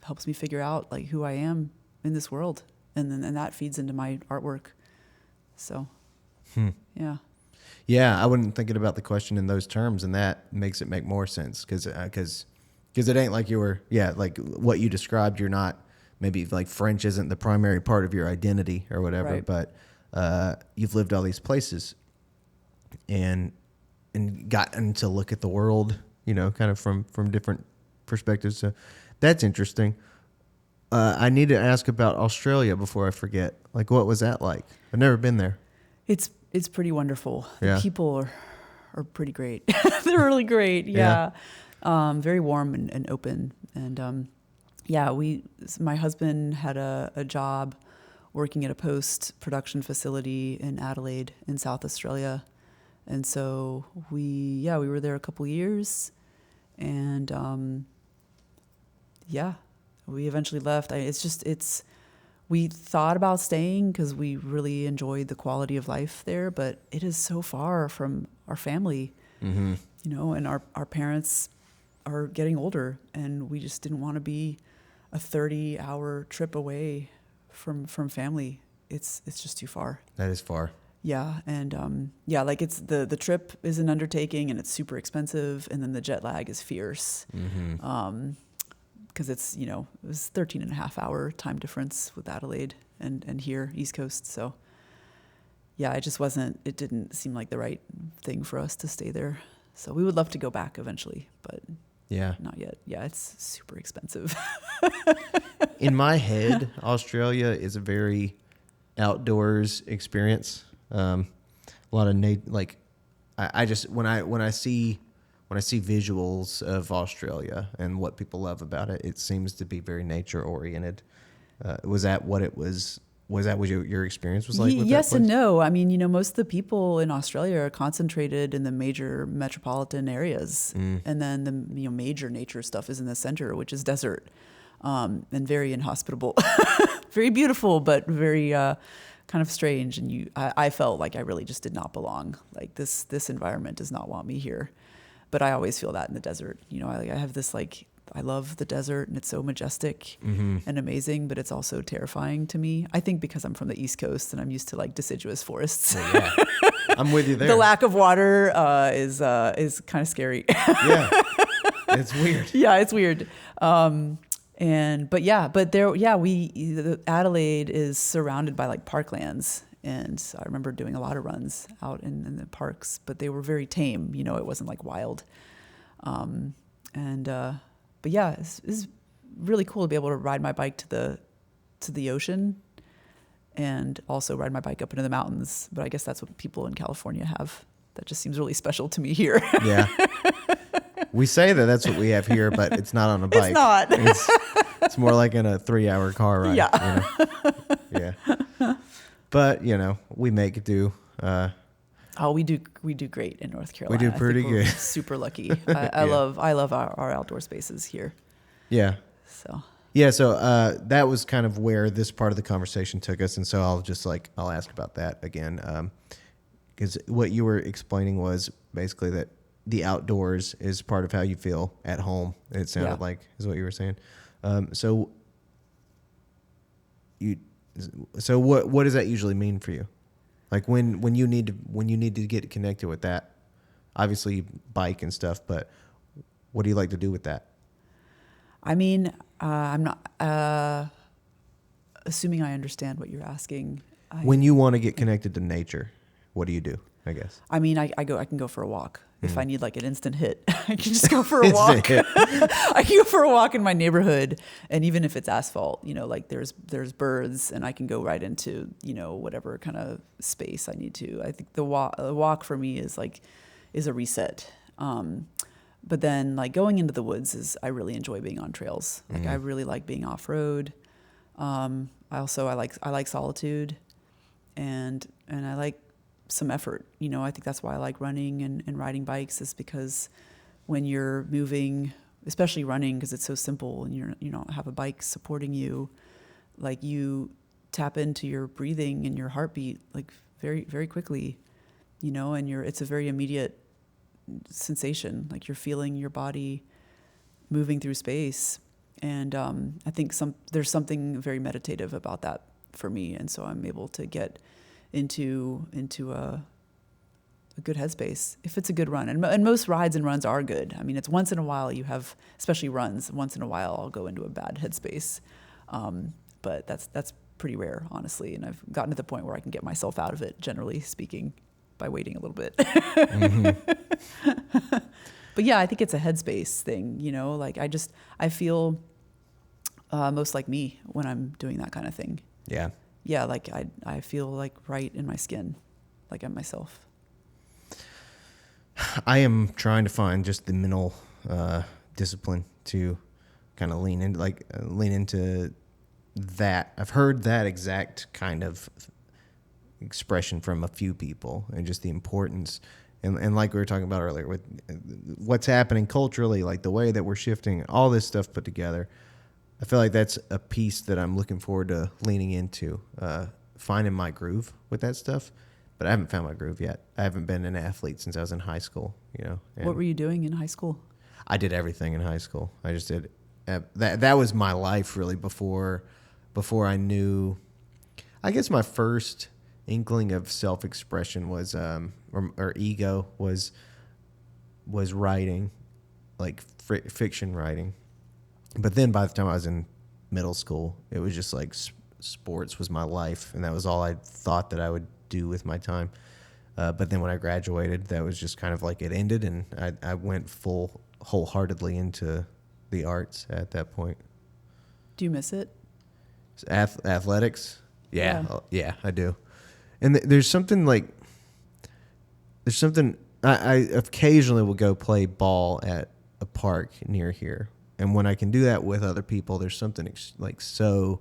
helps me figure out like who I am in this world. And that feeds into my artwork. So, yeah. Yeah, I wasn't thinking about the question in those terms, and that makes it make more sense because it ain't like you were, like what you described. You're not, maybe like French isn't the primary part of your identity or whatever, Right. but you've lived all these places and gotten to look at the world, you know, kind of from different perspectives. So that's interesting. I need to ask about Australia before I forget. Like, what was that like? I've never been there. It's pretty wonderful. Yeah. The people are pretty great. They're really great. Yeah. Very warm and open. And yeah, my husband had a job working at a post-production facility in Adelaide in South Australia. And so we were there a couple years, and we eventually left. We thought about staying because we really enjoyed the quality of life there, but it is so far from our family, Mm-hmm. and our parents are getting older, and we just didn't want to be a 30-hour trip away from family. It's just too far. That is far. Yeah. And like it's the trip is an undertaking, and it's super expensive. And then the jet lag is fierce. Mm-hmm. Because it was 13 and a half hour time difference with Adelaide and here, East Coast. So yeah, it didn't seem like the right thing for us to stay there. So we would love to go back eventually, but Yeah. not yet. Yeah, it's super expensive. In my head, Australia is a very outdoors experience. A lot of I just when I see visuals of Australia and what people love about it, it seems to be very nature oriented. Was that what it was? Was that what your experience was like? With Yes that and place? no. I mean, most of the people in Australia are concentrated in the major metropolitan areas, and then the major nature stuff is in the center, which is desert, and very inhospitable, very beautiful, but very kind of strange. And I felt like I really just did not belong. Like this environment does not want me here. But I always feel that in the desert. I have this I love the desert, and it's so majestic and amazing, but it's also terrifying to me. I think because I'm from the East Coast and I'm used to deciduous forests. Well, yeah. I'm with you there. The lack of water is kind of scary. Yeah, it's weird. Yeah, it's weird. Adelaide is surrounded by parklands. And I remember doing a lot of runs out in the parks, but they were very tame. It wasn't wild. But yeah, it's really cool to be able to ride my bike to the ocean, and also ride my bike up into the mountains. But I guess that's what people in California have. That just seems really special to me here. Yeah. We say that's what we have here, but it's not on a bike. It's not. It's more like in a 3-hour car ride. Yeah. Yeah. But we make it do. We do great in North Carolina. We do pretty good. Super lucky. I love our outdoor spaces here. Yeah. So. Yeah. So that was kind of where this part of the conversation took us, and so I'll ask about that again, because what you were explaining was basically that the outdoors is part of how you feel at home. It sounded like is what you were saying. So what does that usually mean for you? Like when you need to get connected with that, obviously you bike and stuff, but what do you like to do with that? I mean, I'm not assuming I understand what you're asking. When you want to get connected to nature, what do you do? I guess. I mean, I can go for a walk. If I need an instant hit, I can just go for a walk. I can go for a walk in my neighborhood, and even if it's asphalt, there's birds, and I can go right into whatever kind of space I need to. I think the walk for me is a reset. But then going into the woods I really enjoy being on trails. I really like being off road. I like solitude, and I like some effort. I think that's why I like running and riding bikes, is because when you're moving, especially running, because it's so simple and you don't have a bike supporting you, you tap into your breathing and your heartbeat very, very quickly, and it's a very immediate sensation. You're feeling your body moving through space. And I think there's something very meditative about that for me. And so I'm able to get into a good headspace if it's a good run, and most rides and runs are good. I mean, it's once in a while you have, especially runs, once in a while I'll go into a bad headspace, but that's pretty rare, honestly, and I've gotten to the point where I can get myself out of it, generally speaking, by waiting a little bit. But yeah, I think it's a headspace thing, I feel most like me when I'm doing that kind of thing. Yeah, I feel right in my skin, I'm myself. I am trying to find just the mental discipline to kind of lean into that. I've heard that exact kind of expression from a few people, and just the importance. And like we were talking about earlier, with what's happening culturally, like the way that we're shifting, all this stuff put together, I feel like that's a piece that I'm looking forward to leaning into, finding my groove with that stuff. But I haven't found my groove yet. I haven't been an athlete since I was in high school, What were you doing in high school? I did everything in high school. I just did that was my life really before I knew. I guess my first inkling of self-expression was or ego was writing, like fiction writing. But then by the time I was in middle school, it was just like sports was my life, and that was all I thought that I would do with my time. But then when I graduated, that was just kind of like it ended, and I went wholeheartedly into the arts at that point. Do you miss it? Athletics? Yeah, I do. And there's something I occasionally will go play ball at a park near here. And when I can do that with other people, there's something so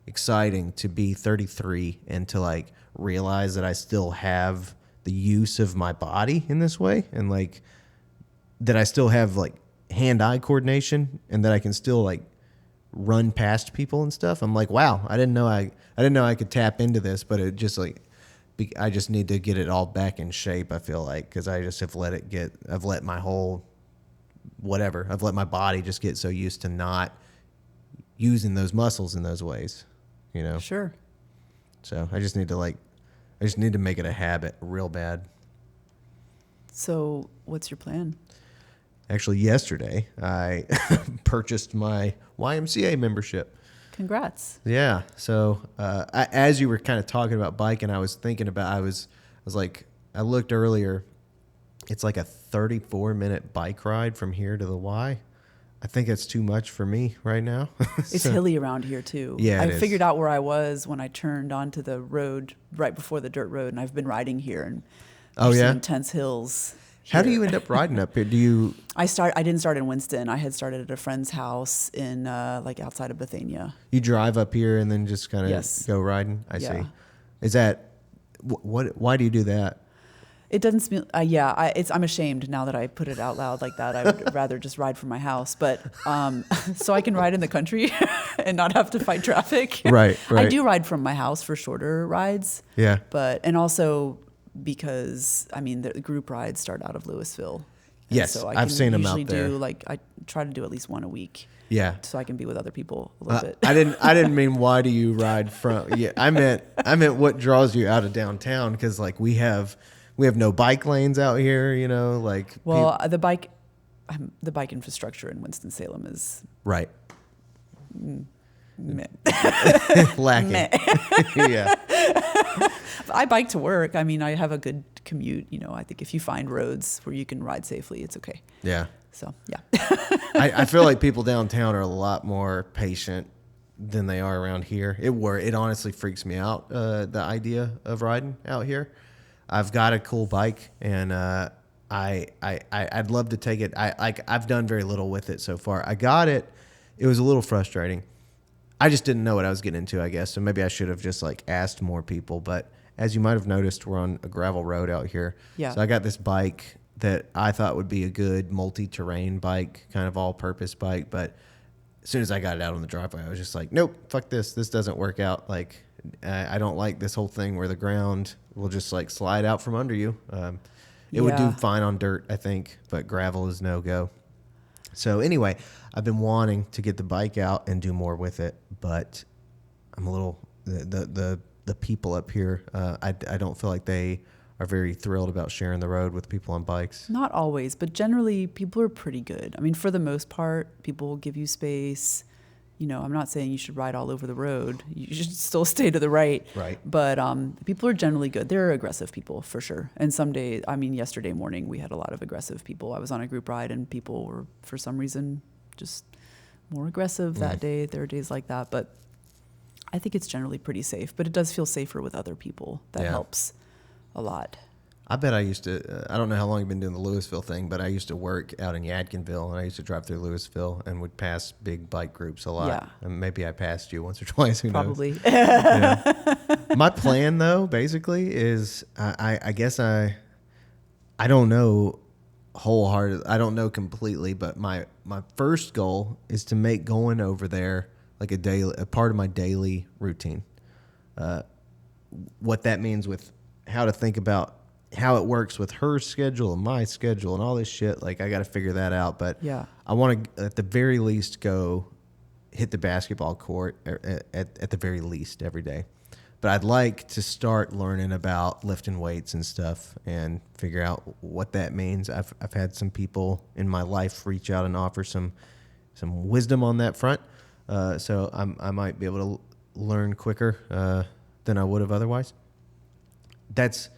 exciting to be 33 and to like realize that I still have the use of my body in this way, and like that I still have like hand-eye coordination, and that I can still like run past people and stuff. I'm like, wow, I didn't know I could tap into this, but it just like I just need to get it all back in shape. I feel like, because I just have I've let my whole I've let my body just get so used to not using those muscles in those ways, Sure. So I just need to make it a habit real bad. So what's your plan? Actually, yesterday I purchased my YMCA membership. Congrats. Yeah. So as you were kind of talking about biking, I was thinking about, I was like, I looked earlier. It's like a 34-minute bike ride from here to the Y. I think it's too much for me right now. It's hilly around here too. Yeah, I figured out where I was when I turned onto the road right before the dirt road, and I've been riding here, and there's some intense hills. How do you end up riding up here? I didn't start in Winston. I had started at a friend's house in like outside of Bethania. You drive up here and then just kind of go riding? I see. Is that why do you do that? It doesn't smell. I'm ashamed now that I put it out loud like that. I would rather just ride from my house, but so I can ride in the country and not have to fight traffic. Right. I do ride from my house for shorter rides. Yeah. And also because the group rides start out of Louisville. Yes, so I've seen them out there. I try to do at least one a week. Yeah. So I can be with other people a little bit. I didn't mean why do you ride from? Yeah, I meant what draws you out of downtown, because like we have no bike lanes out here, the bike infrastructure in Winston-Salem is right. Meh. Lacking. Meh. Yeah. I bike to work. I have a good commute. I think if you find roads where you can ride safely, it's okay. Yeah. So, yeah. I feel like people downtown are a lot more patient than they are around here. It honestly freaks me out, the idea of riding out here. I've got a cool bike, and I'd love to take it. I've done very little with it so far. I got it. It was a little frustrating. I just didn't know what I was getting into, I guess. So maybe I should have just asked more people. But as you might have noticed, we're on a gravel road out here. Yeah. So I got this bike that I thought would be a good multi-terrain bike, kind of all-purpose bike. But as soon as I got it out on the driveway, I was just like, nope, fuck this. This doesn't work out. I don't like this whole thing where the ground will just slide out from under you. It would do fine on dirt, I think, but gravel is no go. So anyway, I've been wanting to get the bike out and do more with it, but I'm a little the people up here. I don't feel like they are very thrilled about sharing the road with people on bikes. Not always, but generally people are pretty good. For the most part, people will give you space. I'm not saying you should ride all over the road. You should still stay to the right. Right. But people are generally good. There are aggressive people for sure. And some days, yesterday morning, we had a lot of aggressive people. I was on a group ride and people were, for some reason, just more aggressive that day. There are days like that. But I think it's generally pretty safe. But it does feel safer with other people. That helps a lot. I bet I used to. I don't know how long you've been doing the Louisville thing, but I used to work out in Yadkinville, and I used to drive through Louisville and would pass big bike groups a lot. Yeah. And maybe I passed you once or twice. Who knows? Probably. Yeah. My plan, though, basically, is I guess I don't know wholehearted. I don't know completely, but my first goal is to make going over there like a part of my daily routine. What that means with how to think about how it works with her schedule and my schedule and all this shit. Like, I got to figure that out. But Yeah. I want to, at the very least, go hit the basketball court at the very least every day. But I'd like to start learning about lifting weights and stuff and figure out what that means. I've had some people in my life reach out and offer some wisdom on that front. So I might be able to learn quicker than I would have otherwise. That's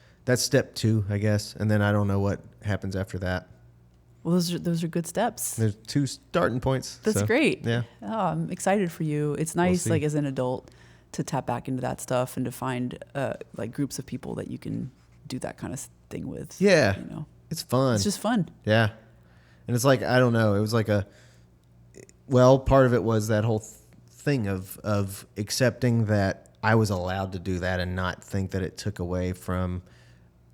step 2, I guess, and then I don't know what happens after that. Well, those are good steps. There's 2 starting points. That's great. Yeah. Oh, I'm excited for you. It's nice, see. like as an adult, to tap back into that stuff and to find like groups of people that you can do that kind of thing with. Yeah. You know, It's fun. it's just fun. Yeah. And it's like, I don't know, it was like part of it was that whole thing of accepting that I was allowed to do that and not think that it took away from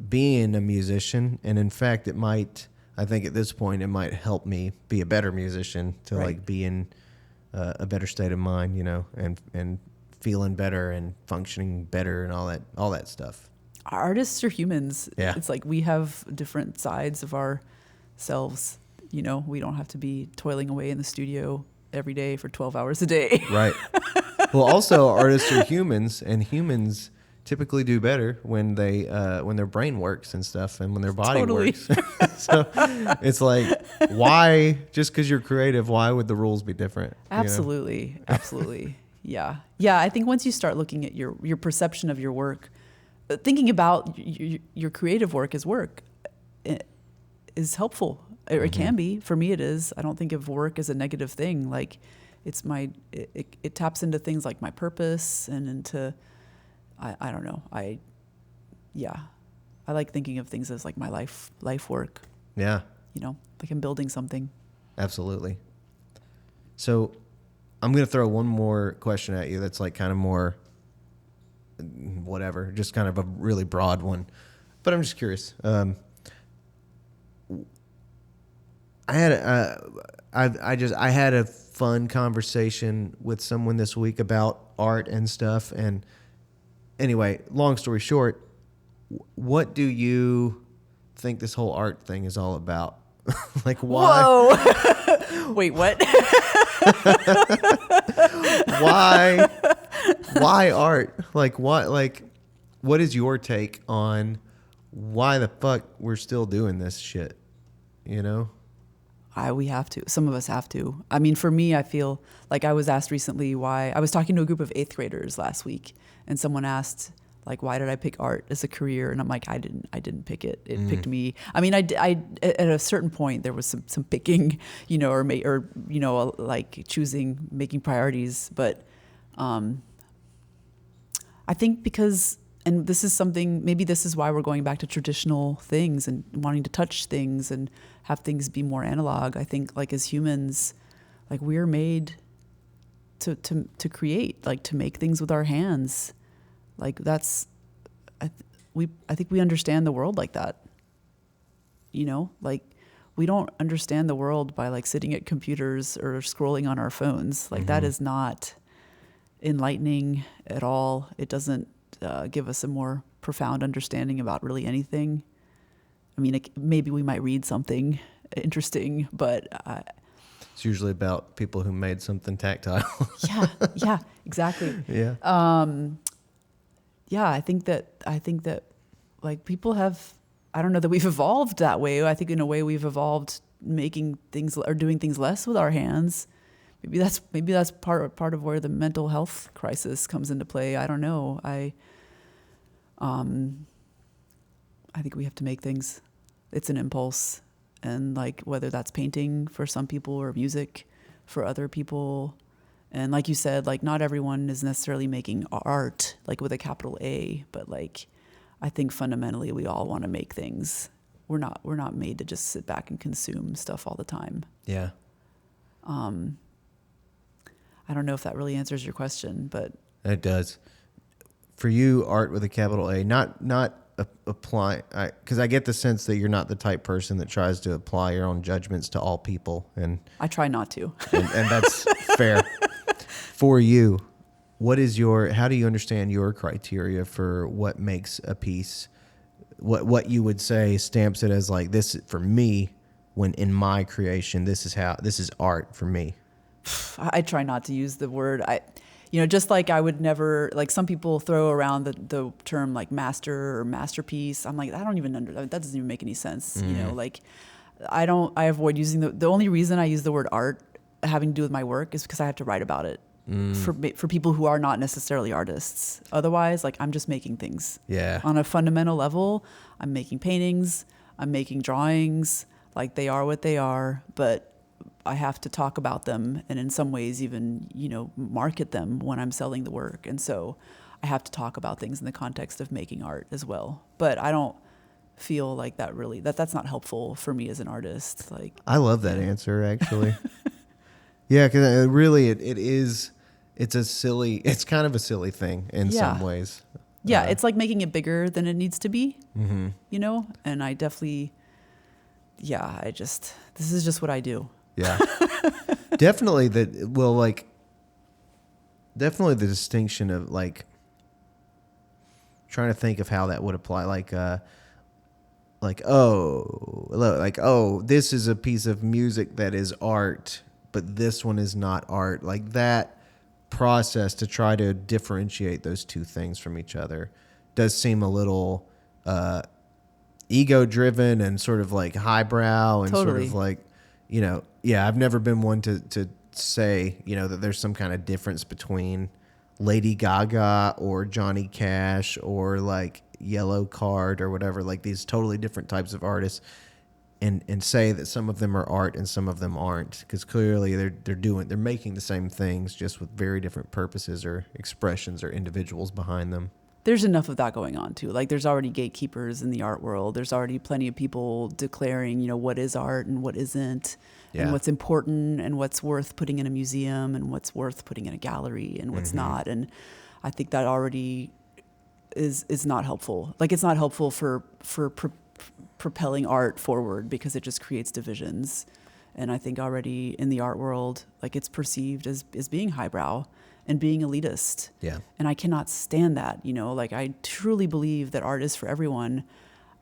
being a musician. And in fact, I think at this point, it might help me be a better musician to Right. like be in a better state of mind, and feeling better and functioning better and all that stuff. Artists are humans. Yeah. It's like we have different sides of ourselves. We don't have to be toiling away in the studio every day for 12 hours a day. Right. Well, also artists are humans, and humans typically do better when their brain works and stuff, and when their body Totally. works. So it's like, why, just because you're creative, why would the rules be different? Absolutely. Absolutely. Yeah. Yeah. I think once you start looking at your perception of your work, thinking about your creative work as work is helpful. Or it can be. For me, it is. I don't think of work as a negative thing. Like it taps into things like my purpose and into, I don't know. I like thinking of things as like my life work, Yeah, like I'm building something. absolutely. So I'm going to throw one more question at you that's like kind of more whatever, just kind of a really broad one. But I'm just curious. I had a fun conversation with someone this week about art and stuff. And anyway, long story short, what do you think this whole art thing is all about? Like, why? Whoa! Wait, what? Why art? Like, what? Like, what is your take on why the fuck we're still doing this shit? We have to. Some of us have to. I mean, for me, I feel like I was asked recently why. I was talking to a group of 8th graders last week, and someone asked, like, why did I pick art as a career? And I'm like, I didn't pick it. It picked me. I mean, I at a certain point there was some picking, like choosing, making priorities. But I think because, and this is something, maybe this is why we're going back to traditional things and wanting to touch things and have things be more analog. I think like as humans, like we're made to create, like to make things with our hands. Like that's, I think we understand the world like that. Like we don't understand the world by like sitting at computers or scrolling on our phones. Like that is not enlightening at all. It doesn't give us a more profound understanding about really anything. I mean, maybe we might read something interesting, but It's usually about people who made something tactile. yeah, exactly. Yeah. Yeah, I think that like people have, I don't know that we've evolved that way. I think in a way we've evolved making things or doing things less with our hands. Maybe that's part of where the mental health crisis comes into play. I don't know. I think we have to make things. It's an impulse, and like whether that's painting for some people or music for other people. And like you said, like not everyone is necessarily making art like with a capital A, but like I think fundamentally we all want to make things. We're not made to just sit back and consume stuff all the time. Yeah. I don't know if that really answers your question, but It does. For you, art with a capital A, not apply, because I get the sense that you're not the type person that tries to apply your own judgments to all people, and I try not to. and that's fair. For you, how do you understand your criteria for what makes a piece, what you would say stamps it as like this for me, when in my creation, this is art for me? I try not to use the word. Just like I would never, like some people throw around the term like master or masterpiece. I'm like, I don't even that doesn't even make any sense. Like I avoid using the only reason I use the word art having to do with my work is because I have to write about it for people who are not necessarily artists. Otherwise, like I'm just making things. Yeah. On a fundamental level, I'm making paintings, I'm making drawings, like they are what they are, but I have to talk about them and in some ways even, market them when I'm selling the work. And so I have to talk about things in the context of making art as well. But I don't feel like that's not helpful for me as an artist. Like I love that answer, actually. Yeah, because really it's kind of a silly thing in some ways. Yeah, it's like making it bigger than it needs to be, and I definitely, this is just what I do. Yeah. Definitely definitely the distinction of like trying to think of how that would apply. This is a piece of music that is art, but this one is not art. Like that process to try to differentiate those two things from each other does seem a little ego driven and sort of like highbrow and Totally. sort of like, I've never been one to say, that there's some kind of difference between Lady Gaga or Johnny Cash or like Yellow Card or whatever, like these totally different types of artists, and say that some of them are art and some of them aren't, because clearly they're making the same things just with very different purposes or expressions or individuals behind them. There's enough of that going on too. Like there's already gatekeepers in the art world. There's already plenty of people declaring, what is art and what isn't, and what's important and what's worth putting in a museum and what's worth putting in a gallery and what's not. And I think that already is not helpful. Like it's not helpful for propelling art forward because it just creates divisions. And I think already in the art world, like it's perceived as being highbrow and being elitist. Yeah. And I cannot stand that, like I truly believe that art is for everyone.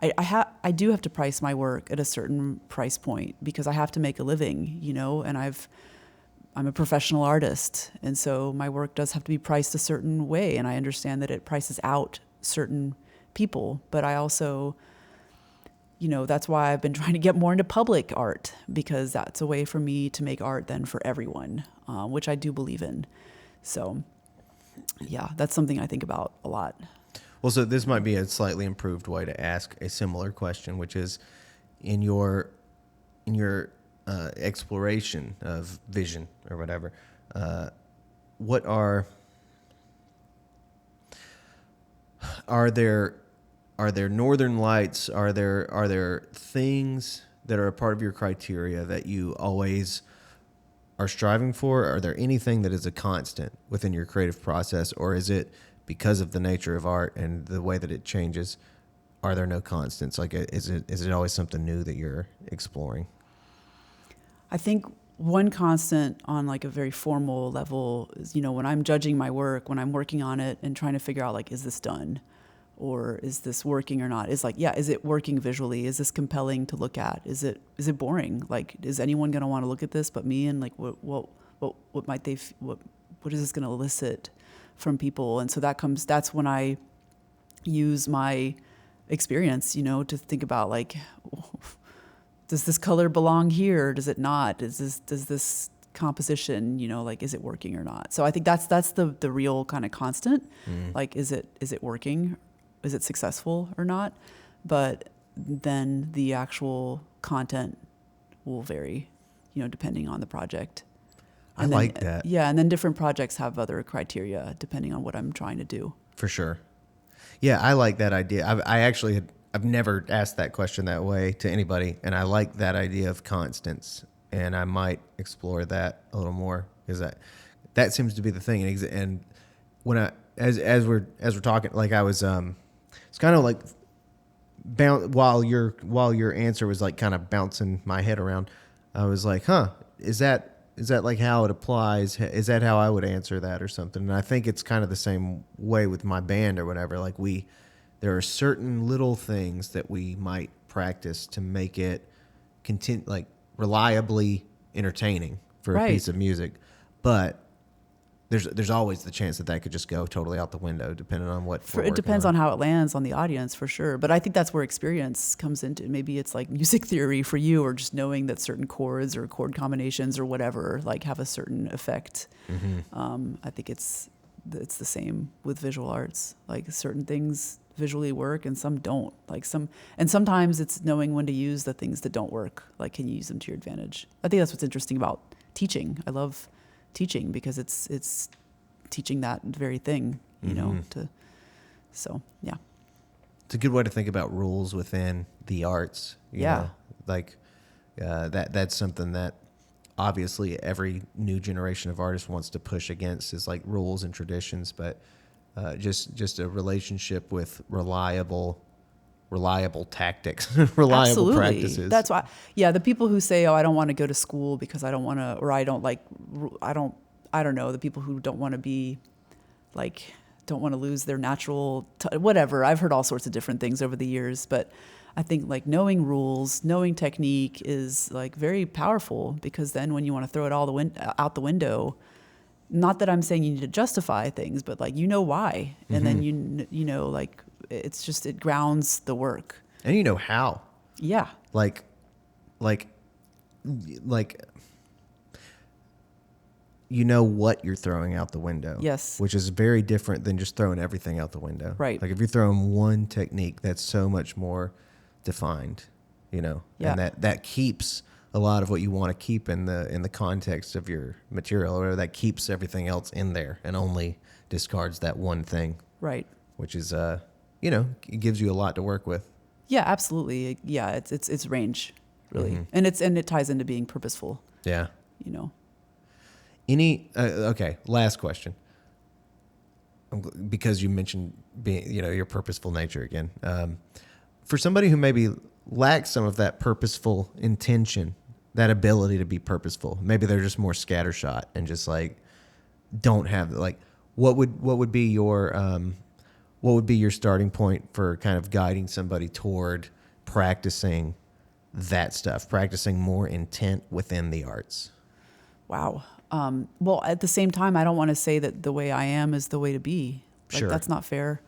I do have to price my work at a certain price point because I have to make a living, and I'm a professional artist. And so my work does have to be priced a certain way. And I understand that it prices out certain people, but I also, that's why I've been trying to get more into public art, because that's a way for me to make art then for everyone, which I do believe in. So, yeah, that's something I think about a lot. Well, so this might be a slightly improved way to ask a similar question, which is, in your exploration of vision or whatever, what are there northern lights? Are there things that are a part of your criteria that you always are striving for? Are there anything that is a constant within your creative process, or is it because of the nature of art and the way that it changes? Are there no constants? Like, is it always something new that you're exploring? I think one constant on like a very formal level is, when I'm judging my work, when I'm working on it and trying to figure out like, is this done? Or is this working or not? Is like, is it working visually? Is this compelling to look at? Is it boring? Like, is anyone going to want to look at this but me? And like, what might they, what is this going to elicit from people? And so that's when I use my experience, to think about like, does this color belong here? Does it not? Does this composition, like, is it working or not? So I think that's the real kind of constant. Like, is it working? Is it successful or not? But then the actual content will vary, depending on the project. I like that. Yeah, and then different projects have other criteria depending on what I'm trying to do. For sure. Yeah, I like that idea. I've never asked that question that way to anybody, and I like that idea of constants, and I might explore that a little more because that seems to be the thing. And when as we're talking, like I was, it's kind of like while your answer was like kind of bouncing my head around, I was like, huh, is that like how it applies? Is that how I would answer that or something? And I think it's kind of the same way with my band or whatever. Like there are certain little things that we might practice to make it like reliably entertaining for a Right. piece of music, but there's always the chance that could just go totally out the window depending on what we're It working depends on. on how it lands on the audience for sure. But I think that's where experience comes into. Maybe it's like music theory for you, or just knowing that certain chords or chord combinations or whatever like have a certain effect. I think it's the same with visual arts. Like certain things visually work and some don't. And sometimes it's knowing when to use the things that don't work. Like, can you use them to your advantage? I think that's what's interesting about teaching. I love teaching because it's teaching that very thing, you know, yeah. It's a good way to think about rules within the arts. You Yeah. know? Like that's something that obviously every new generation of artists wants to push against is like rules and traditions, but just a relationship with reliable tactics, reliable Absolutely. practices. That's why, yeah, the people who say, oh, I don't want to go to school because I don't want to, or I don't like, I don't know, the people who don't want to be like, don't want to lose their natural, whatever. I've heard all sorts of different things over the years, but I think like knowing rules, knowing technique is like very powerful because then when you want to throw it all out the window, not that I'm saying you need to justify things, but like, you know why. And then you know, like it grounds the work. And you know how. Yeah. Like like you know what you're throwing out the window. Yes. Which is very different than just throwing everything out the window. Right. Like if you're throwing one technique, that's so much more defined, you know, Yeah. and that keeps a lot of what you want to keep in the context of your material, or that keeps everything else in there and only discards that one thing, Right. which is you know, it gives you a lot to work with. Yeah, absolutely. Yeah. It's range really. And it ties into being purposeful, Yeah. you know. Okay, last question. Because you mentioned being, you know, your purposeful nature again. For somebody who maybe lacks some of that purposeful intention, that ability to be purposeful, maybe they're just more scattershot and just like don't have like what would be your starting point for kind of guiding somebody toward practicing that stuff, practicing more intent within the arts? Wow. Well, at the same time, I don't want to say that the way I am is the way to be. Like, Sure. that's not fair.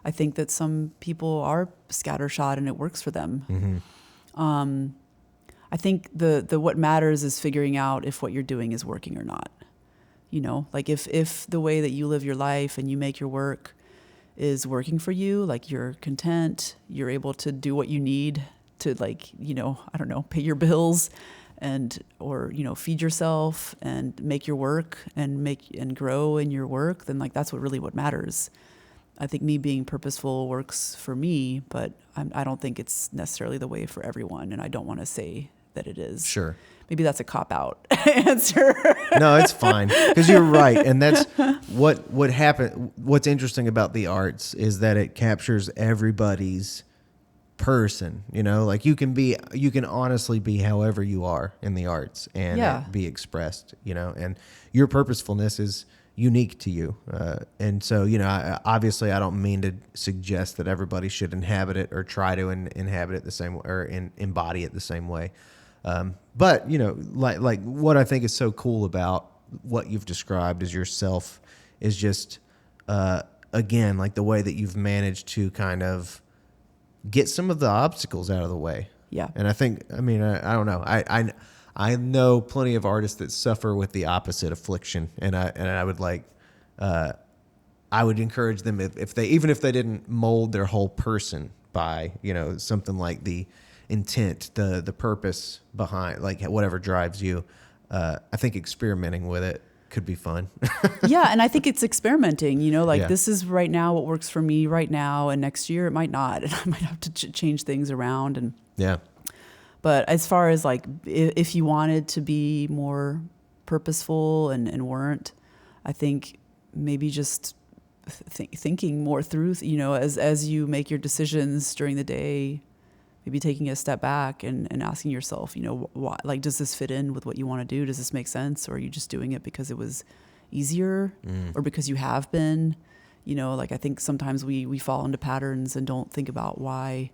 I think that some people are scattershot and it works for them. I think the what matters is figuring out if what you're doing is working or not. You know, like if the way that you live your life and you make your work is working for you, like you're content, you're able to do what you need to, like, you know, I don't know, pay your bills or, you know, feed yourself and make your work and grow in your work, then like that's what matters. I think me being purposeful works for me, but I don't think it's necessarily the way for everyone, and I don't want to say that it is. Sure. Maybe that's a cop-out answer. No, it's fine because you're right, and that's what happened. What's interesting about the arts is that it captures everybody's person. You know, like you can honestly be however you are in the arts and Yeah. it be expressed. You know, and your purposefulness is unique to you, and so you know, obviously, I don't mean to suggest that everybody should inhabit it or try to inhabit it the same or embody it the same way. But you know, like what I think is so cool about what you've described as yourself is just, again, like the way that you've managed to kind of get some of the obstacles out of the way. Yeah. And I think, I mean, I don't know. I know plenty of artists that suffer with the opposite affliction. And I would like, I would encourage them if they didn't mold their whole person by, you know, something like the intent, the purpose behind, like whatever drives you. I think experimenting with it could be fun. Yeah, and I think it's experimenting, like Yeah. this is right now what works for me right now, and next year it might not, and I might have to change things around. And Yeah. but as far as like if you wanted to be more purposeful and weren't, I think maybe just thinking more through, as you make your decisions during the day, maybe taking a step back and asking yourself, why, like, does this fit in with what you want to do? Does this make sense? Or are you just doing it because it was easier or because you have been, like I think sometimes we fall into patterns and don't think about why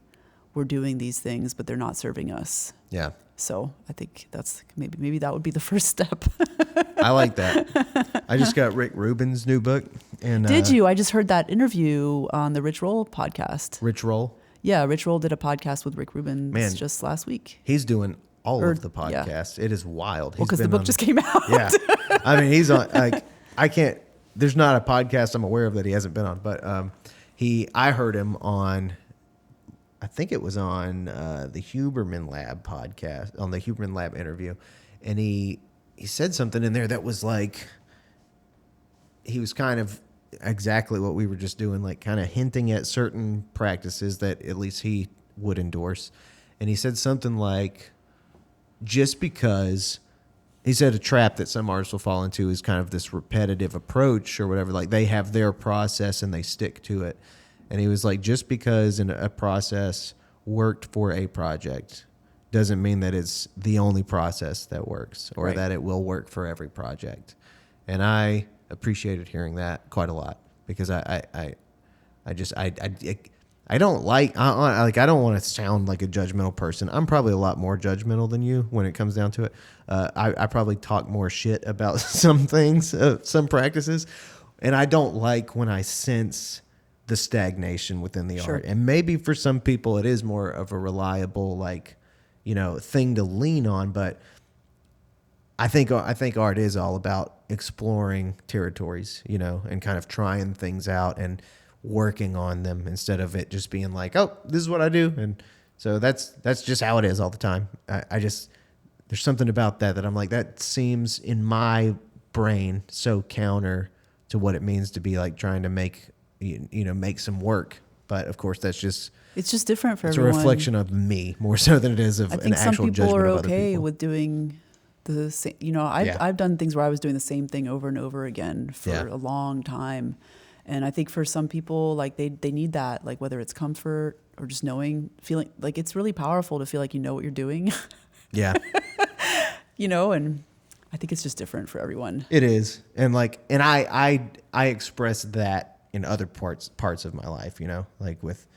we're doing these things, but they're not serving us. Yeah. So I think that's maybe that would be the first step. I like that. I just got Rick Rubin's new book. And Did you? I just heard that interview on the Rich Roll podcast. Rich Roll. Yeah, Rich Roll did a podcast with Rick Rubin just last week. He's doing all of the yeah. podcasts. It is wild. Well, because the book just came out. Yeah. I mean, he's on, like, I can't, there's not a podcast I'm aware of that he hasn't been on, but I heard him on, I think it was on the Huberman Lab podcast, on the Huberman Lab interview. And he said something in there that was like, he was kind of exactly what we were just doing, like kind of hinting at certain practices that at least he would endorse. And he said something like, just because, he said a trap that some artists will fall into is kind of this repetitive approach or whatever, like they have their process and they stick to it. And he was like, just because a process worked for a project doesn't mean that it's the only process that works or Right. that it will work for every project. And I appreciated hearing that quite a lot because I don't I don't want to sound like a judgmental person. I'm probably a lot more judgmental than you when it comes down to it. I probably talk more shit about some things, some practices, and I don't like when I sense the stagnation within the Sure. art. And maybe for some people it is more of a reliable, like, thing to lean on, but I think art is all about exploring territories, and kind of trying things out and working on them instead of it just being like, oh, this is what I do. And so that's just how it is all the time. There's something about that I'm like, that seems in my brain so counter to what it means to be like trying to make some work. But of course that's just, It's just different for it's everyone. a reflection of me more so than it is of I an think some actual people judgment are of other okay people. with doing the same. I've done things where I was doing the same thing over and over again for a long time. And I think for some people, like they need that, like whether it's comfort or just feeling like it's really powerful to feel like you know what you're doing, Yeah. and I think it's just different for everyone. It is. And I express that in other parts of my life, like with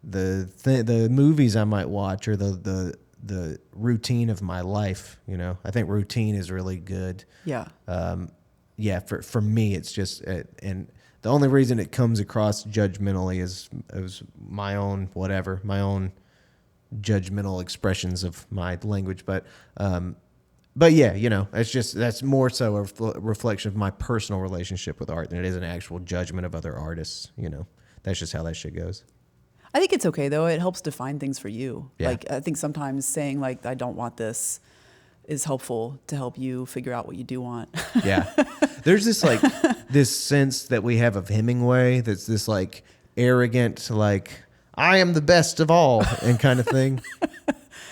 the movies I might watch or the routine of my life, I think routine is really good. Yeah. For me, it's just, and the only reason it comes across judgmentally is my own judgmental expressions of my language. But yeah, that's more so a reflection of my personal relationship with art than it is an actual judgment of other artists. That's just how that shit goes. I think it's okay though. It helps define things for you. Yeah. Like I think sometimes saying like, I don't want this is helpful to help you figure out what you do want. Yeah. There's this this sense that we have of Hemingway that's this like arrogant, like, I am the best of all and kind of thing.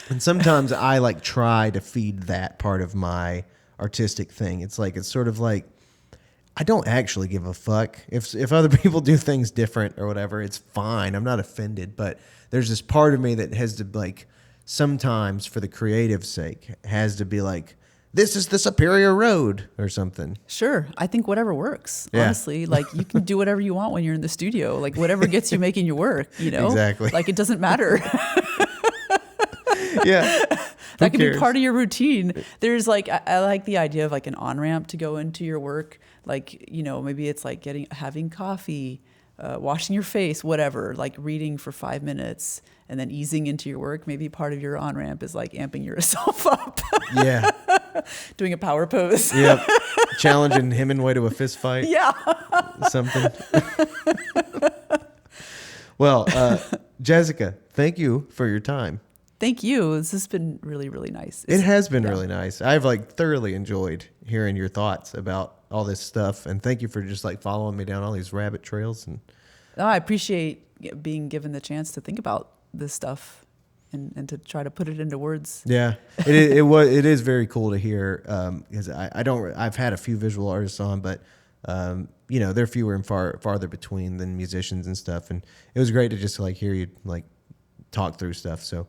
And sometimes I try to feed that part of my artistic thing. It's sort of like, I don't actually give a fuck if other people do things different or whatever. It's fine. I'm not offended, but there's this part of me that has to sometimes for the creative sake has to be like, this is the superior road or something. Sure. I think whatever works, Yeah. honestly. You can do whatever you want when you're in the studio. Whatever gets you making your work, Exactly. It doesn't matter. Yeah. That can be part of your routine. There's I like the idea of an on-ramp to go into your work. Maybe it's having coffee, washing your face, whatever, reading for 5 minutes and then easing into your work. Maybe part of your on-ramp is amping yourself up. Yeah. Doing a power pose. Yep. Challenging Hemingway to a fist fight. Yeah. Something. Well, Jessica, thank you for your time. Thank you. This has been really, really nice. It has been really nice. I've thoroughly enjoyed hearing your thoughts about all this stuff, and thank you for just like following me down all these rabbit trails. And No, I appreciate being given the chance to think about this stuff and to try to put it into words. yeah, it is very cool to hear, because I've had a few visual artists on, but they're fewer and farther between than musicians and stuff, and it was great to just like hear you like talk through stuff. So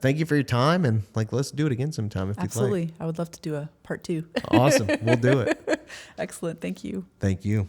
thank you for your time, and like let's do it again sometime if Absolutely. you'd like. I would love to do a part 2. Awesome, we'll do it. Excellent. Thank you. Thank you.